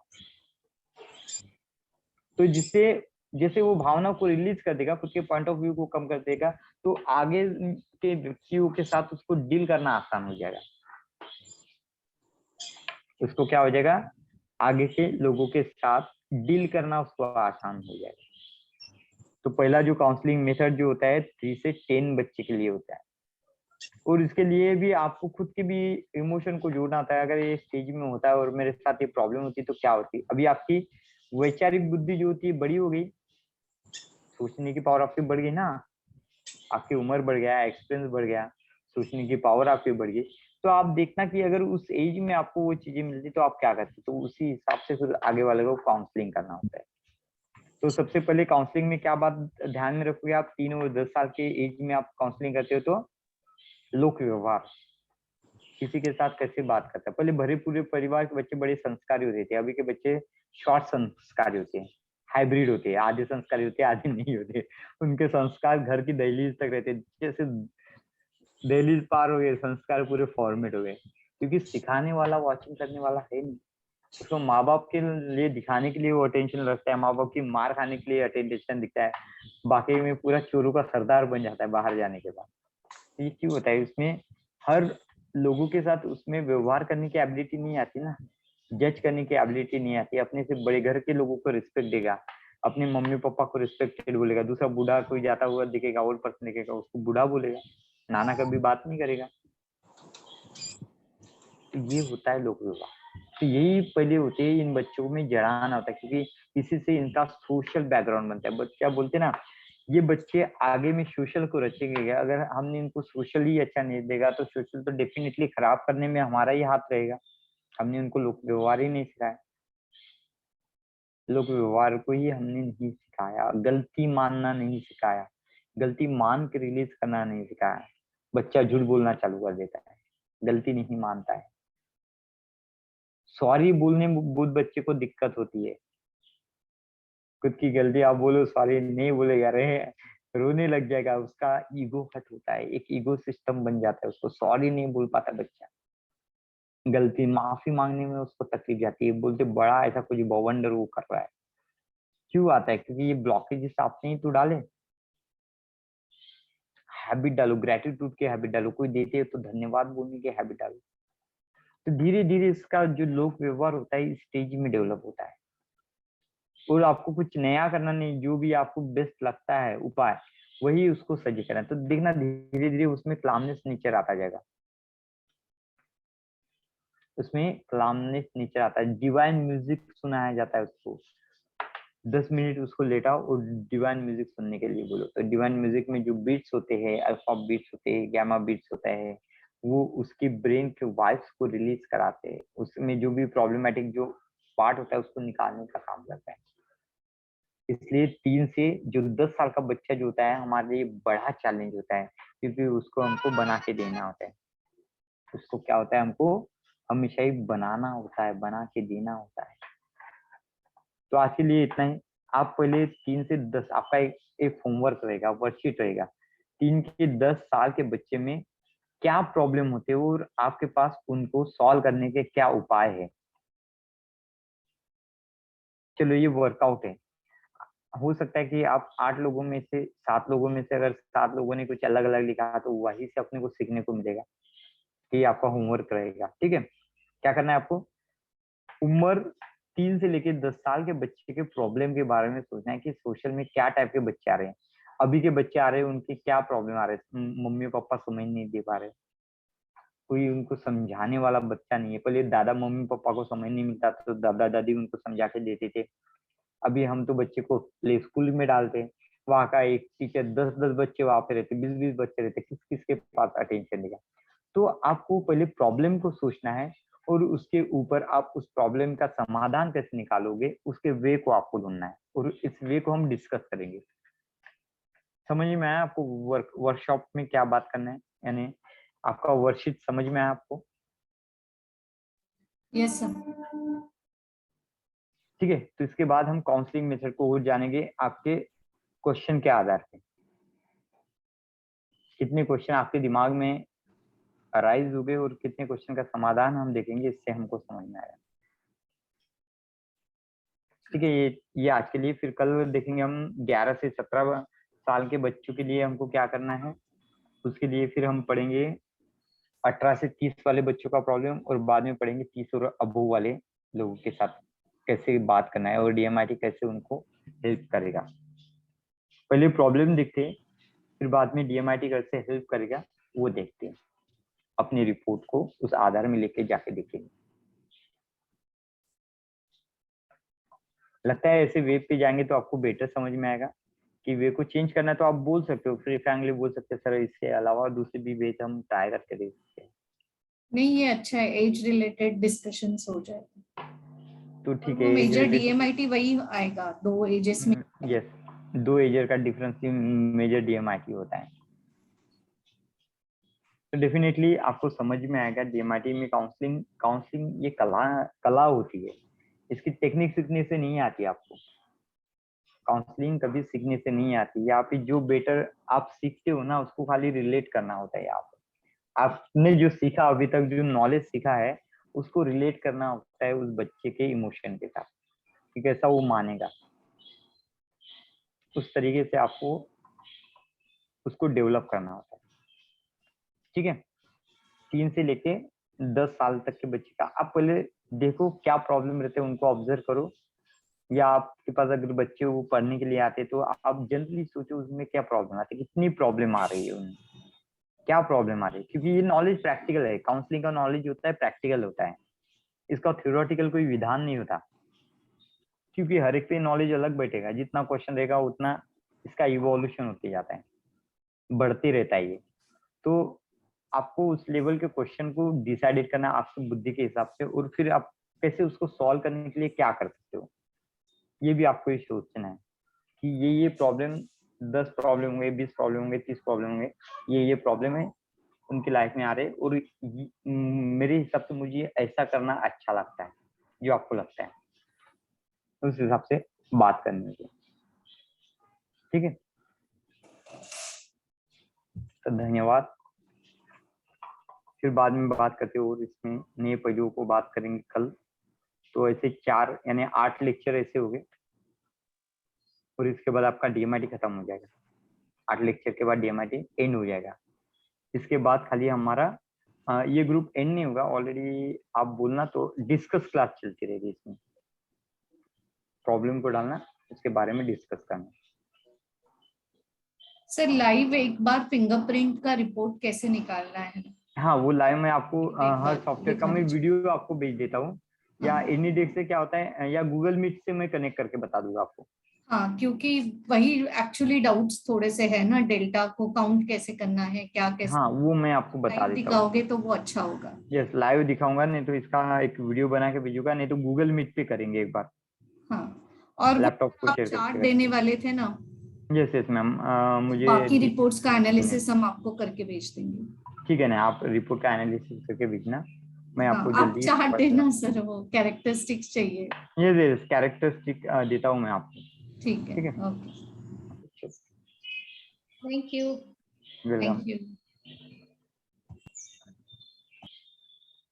तो जिससे जैसे वो भावना को रिलीज कर देगा, खुद के पॉइंट ऑफ व्यू को कम कर देगा, तो आगे के व्यक्तियों के साथ उसको डील करना आसान हो जाएगा। उसको क्या हो जाएगा, आगे के लोगों के साथ डील करना उसको आसान हो जाएगा। तो पहला जो काउंसलिंग मेथड जो होता है 3 से 10 बच्चे के लिए होता है, और इसके लिए भी आपको खुद के भी इमोशन को जोड़ना होता है। अगर ये स्टेज में होता है और मेरे साथ ये प्रॉब्लम होती है तो क्या होती है, अभी आपकी वैचारिक बुद्धि जो होती है बड़ी हो गई, सोचने की पावर आपकी बढ़ गई ना, आपकी उम्र बढ़ गया, एक्सपीरियंस बढ़ गया, सोचने की पावर आपकी बढ़ गई। तो आप देखना कि अगर उस एज में आपको वो चीजें मिलती तो आप क्या करते, तो उसी हिसाब से फिर आगे वाले को काउंसलिंग करना होता है। तो सबसे पहले काउंसलिंग में क्या बात ध्यान में रखोगे, आप 3 और 10 साल के एज में आप काउंसलिंग करते हो तो लोक व्यवहार, किसी के साथ कैसे बात करता है। पहले भरे पूरे परिवार के बच्चे बड़े संस्कारी होते थे, अभी के बच्चे शॉर्ट संस्कारी होते हैं, हाइब्रिड होते हैं, आधे संस्कारी होते हैं आधे नहीं होते। उनके संस्कार घर की दहलीज तक रहते, जैसे दहलीज पार हो गए संस्कार पूरे फॉर्मेट हो गए, क्योंकि सिखाने वाला वॉचिंग करने वाला है नहीं। उसको माँ बाप के लिए दिखाने के लिए वो अटेंशन रखता है, माँ बाप की मार खाने के लिए अटेंशन दिखता है, बाकी में पूरा चोरों का सरदार बन जाता है बाहर जाने के बाद। ये क्यों होता है, उसमें हर लोगों के साथ उसमें व्यवहार करने की एबिलिटी नहीं आती ना, जज करने की एबिलिटी नहीं आती। अपने से बड़े घर के लोगों को रिस्पेक्ट देगा, अपने मम्मी पापा को रिस्पेक्टेड बोलेगा, दूसरा बूढ़ा कोई जाता हुआ दिखेगा, ओल्ड पर्सन दिखेगा, उसको बूढ़ा बोलेगा, नाना कभी बात नहीं करेगा। तो ये होता है लोक व्यवहार। तो यही पहले होते हैं इन बच्चों में जड़ाना होता है, क्योंकि इसी से इनका सोशल बैकग्राउंड बनता है। बच्चा बोलते ना, ये बच्चे आगे में सोशल को रचेंगे। अगर हमने इनको सोशल ही अच्छा नहीं देगा तो सोशल तो डेफिनेटली खराब करने में हमारा ही हाथ रहेगा। हमने उनको लोक व्यवहार ही नहीं सिखाया, लोक व्यवहार को ही हमने नहीं सिखाया, गलती मानना नहीं सिखाया, गलती मान के रिलीज करना नहीं सिखाया। बच्चा झूठ बोलना चालू कर देता है, गलती नहीं मानता है। सॉरी बोलने में बहुत बच्चे को दिक्कत होती है, खुद की गलती आप बोलो सॉरी नहीं बोलेगा, रहे रोने लग जाएगा, उसका ईगो हट होता है, एक ईगो सिस्टम बन जाता है, उसको सॉरी नहीं बोल पाता बच्चा। गलती माफी मांगने में उसको तकलीफ जाती है, बोलते बड़ा ऐसा कुछ बवंडर वो कर रहा है। क्यों आता है, क्योंकि ये ब्लॉकेजेस आपने ही तो डाले। हैबिट डालो, ग्रेटिट्यूड की हैबिट डालो, कोई देते है तो धन्यवाद बोलने की हैबिट डालो। तो धीरे धीरे इसका जो लोक व्यवहार होता है इस स्टेज में डेवलप होता है। और आपको कुछ नया करना नहीं, जो भी आपको बेस्ट लगता है उपाय वही उसको सही करना। तो देखना धीरे धीरे उसमें क्लामनेस नेचर आता जाएगा, उसमें क्लामनेस नेचर आता है। डिवाइन म्यूजिक सुनाया जाता है उसको, 10 मिनट उसको लेटाओ और डिवाइन म्यूजिक सुनने के लिए बोलो। तो डिवाइन म्यूजिक में जो बीट्स होते हैं, अल्फा बीट्स होते हैं, गैमा बीट्स होता है, वो उसकी ब्रेन के वाइब्स को रिलीज कराते हैं, उसमें जो भी प्रॉब्लमेटिक जो पार्ट होता है उसको निकालने का काम करता है। इसलिए 3 से जो 10 साल का बच्चा जो होता है हमारे लिए बड़ा चैलेंज होता है, क्योंकि उसको हमको बना के देना होता है। उसको क्या होता है, हमको हमेशा ही बनाना होता है, बना के देना होता है। तो आज के लिए इतना ही। आप पहले 3 से 10 आपका एक होमवर्क रहेगा, वर्कशीट रहेगा, 3 के 10 साल के बच्चे में क्या प्रॉब्लम होते हैं और आपके पास उनको सॉल्व करने के क्या उपाय है। चलो ये वर्कआउट है। हो सकता है कि आप 8 लोगों में से 7 लोगों में से अगर 7 लोगों ने कुछ अलग अलग लिखा तो वही से अपने को सीखने को मिलेगा। ये आपका होमवर्क रहेगा, ठीक है। क्या करना है आपको, उम्र 3 से लेके 10 साल के बच्चे के प्रॉब्लम के बारे में सोचना है कि सोशल में क्या टाइप के बच्चे आ रहे हैं। अभी के बच्चे आ रहे हैं उनके क्या प्रॉब्लम आ रहे हैं, मम्मी पापा समझ नहीं दे पा रहे, कोई उनको समझाने वाला बच्चा नहीं है। पहले दादा मम्मी पापा को समझ नहीं मिलता तो दादा दादी उनको समझा के देते थे। अभी हम तो बच्चे को प्ले स्कूल में डालते हैं, वहाँ का एक टीचर 10-10 बच्चे वहां पे रहते, 20-20 बच्चे रहते, किस किस के पास अटेंशन देगा। तो आपको पहले प्रॉब्लम को सोचना है और उसके ऊपर आप उस प्रॉब्लम का समाधान कैसे निकालोगे, उसके वे को आपको ढूंढना है, और इस वे को हम डिस्कस करेंगे। समझ में आया आपको वर्कशॉप में क्या बात करना है? यानी आपका वर्कशीट समझ में आया आपको? Yes sir. ठीक है, तो इसके बाद हम काउंसलिंग मेथड को और जानेंगे आपके क्वेश्चन के आधार पे। कितने क्वेश्चन आपके दिमाग में अराइज हो गए और कितने क्वेश्चन का समाधान हम देखेंगे, इससे हमको समझ में आएगा। ठीक है, ये आज के लिए। फिर कल देखेंगे हम 11 से 17 साल के बच्चों के लिए हमको क्या करना है। उसके लिए फिर हम पढ़ेंगे 18 से 30 वाले बच्चों का प्रॉब्लम, और बाद में पढ़ेंगे 30 और अबव वाले लोगों के साथ कैसे बात करना है, और DMIT कैसे उनको हेल्प करेगा। पहले प्रॉब्लम देखते हैं, फिर बाद में DMIT कैसे हेल्प करेगा वो देखते हैं। अपनी रिपोर्ट को उस आधार में लेके जाके देखेंगे। लगता है ऐसे वेब पे जाएंगे तो आपको बेटर समझ में आएगा। कि वे को चेंज करना है तो आप बोल सकते हो, फ्री फ्रैंकली बोल सकते हो, सर इसके अलावा दूसरे भी वे हम ट्राई करके देख सकते हैं। नहीं, ये अच्छा है, एज रिलेटेड डिस्कशंस हो जाएगा। तो ठीक है, मेजर DMIT वही आएगा, 2 एजेस में। यस, 2 एजर का डिफरेंस ही मेजर DMIT होता है। तो डेफिनेटली आपको समझ में आएगा DMIT में काउंसलिंग ये कला होती है। इसकी टेक्निक सीखने से नहीं आती आपको। काउंसलिंग कभी सीखने से नहीं आती, या फिर जो बेटर आप सीखते हो ना उसको खाली रिलेट करना होता है। आपने जो सीखा अभी तक, जो नॉलेज सीखा है उसको रिलेट करना होता है उस बच्चे के इमोशन के साथ कि कैसा वो मानेगा। उस तरीके से आपको उसको डेवलप करना होता है। ठीक है, 3 से लेके 10 साल तक के बच्चे का आप पहले देखो क्या प्रॉब्लम रहते हैं, उनको ऑब्जर्व करो। या आपके पास अगर बच्चे वो पढ़ने के लिए आते तो आप जनरली सोचो उसमें क्या प्रॉब्लम आती है, कितनी प्रॉब्लम आ रही है उन्हें, क्या प्रॉब्लम आ रही है। क्योंकि ये नॉलेज प्रैक्टिकल है, काउंसलिंग का नॉलेज होता है प्रैक्टिकल होता है, इसका थ्योरेटिकल कोई विधान नहीं होता। क्योंकि हर एक पे नॉलेज अलग बैठेगा, जितना क्वेश्चन रहेगा उतना इसका इवोल्यूशन होते जाता है, बढ़ते रहता है ये। तो आपको उस लेवल के क्वेश्चन को डिसाइड करना आपकी बुद्धि के हिसाब से, और फिर आप कैसे उसको सॉल्व करने के लिए क्या कर सकते हो, ये भी आपको ये सोचना है कि ये प्रॉब्लम 10 प्रॉब्लम होंगे, 20 प्रॉब्लम होंगे, 30 प्रॉब्लम होंगे, ये प्रॉब्लम है उनकी लाइफ में आ रहे, और मेरे हिसाब से मुझे ऐसा करना अच्छा लगता है, जो आपको लगता है उस हिसाब से बात करने की। ठीक है, तो धन्यवाद। फिर बाद में बात करते हो और इसमें नए पहलुओं को बात करेंगे कल। तो ऐसे 4 यानी 8 लेक्चर ऐसे हो गए, और इसके बाद आपका DMIT खत्म हो जाएगा। 8 लेक्चर के बाद DMIT एंड हो जाएगा। इसके बाद खाली हमारा ये ग्रुप एंड नहीं होगा, ऑलरेडी आप बोलना तो डिस्कस क्लास चलती रहेगी। इसमें प्रॉब्लम को डालना, उसके बारे में डिस्कस करना। सर लाइव एक बार फिंगरप्रिंट का रिपोर्ट कैसे निकालना है? हाँ, वो लाइव में आपको हर सॉफ्टवेयर का मैं वीडियो आपको भेज देता हूँ, या एनीडेस्क से क्या होता है, या गूगल मीट से मैं कनेक्ट करके बता दूंगा आपको। हाँ, क्योंकि वही एक्चुअली डाउट्स थोड़े से है ना, डेल्टा को काउंट कैसे करना है, क्या कैसे। हाँ, वो मैं आपको बता देता हूँ। दिखाओगे तो वो अच्छा होगा। यस, लाइव दिखाऊंगा, नहीं तो इसका एक वीडियो बना के भेजूंगा, नहीं तो गूगल मीट पे करेंगे एक बार। हाँ, और लैपटॉप को आप शेयर चार्ट करके। देने वाले थे ना? यस यस मैम, मुझे बाकी रिपोर्ट्स का एनालिसिस हम आपको करके भेज देंगे। ठीक है ना, आप रिपोर्ट का एनालिसिस करके भेजना, मैं आपको आप जल्दी चार्ट देना सर, वो कैरेक्टरिस्टिक्स चाहिए। यस कैरेक्टरिस्टिक देता हूँ मैं आपको। ठीक है, ठीक है, okay, thank you. Welcome. Thank you.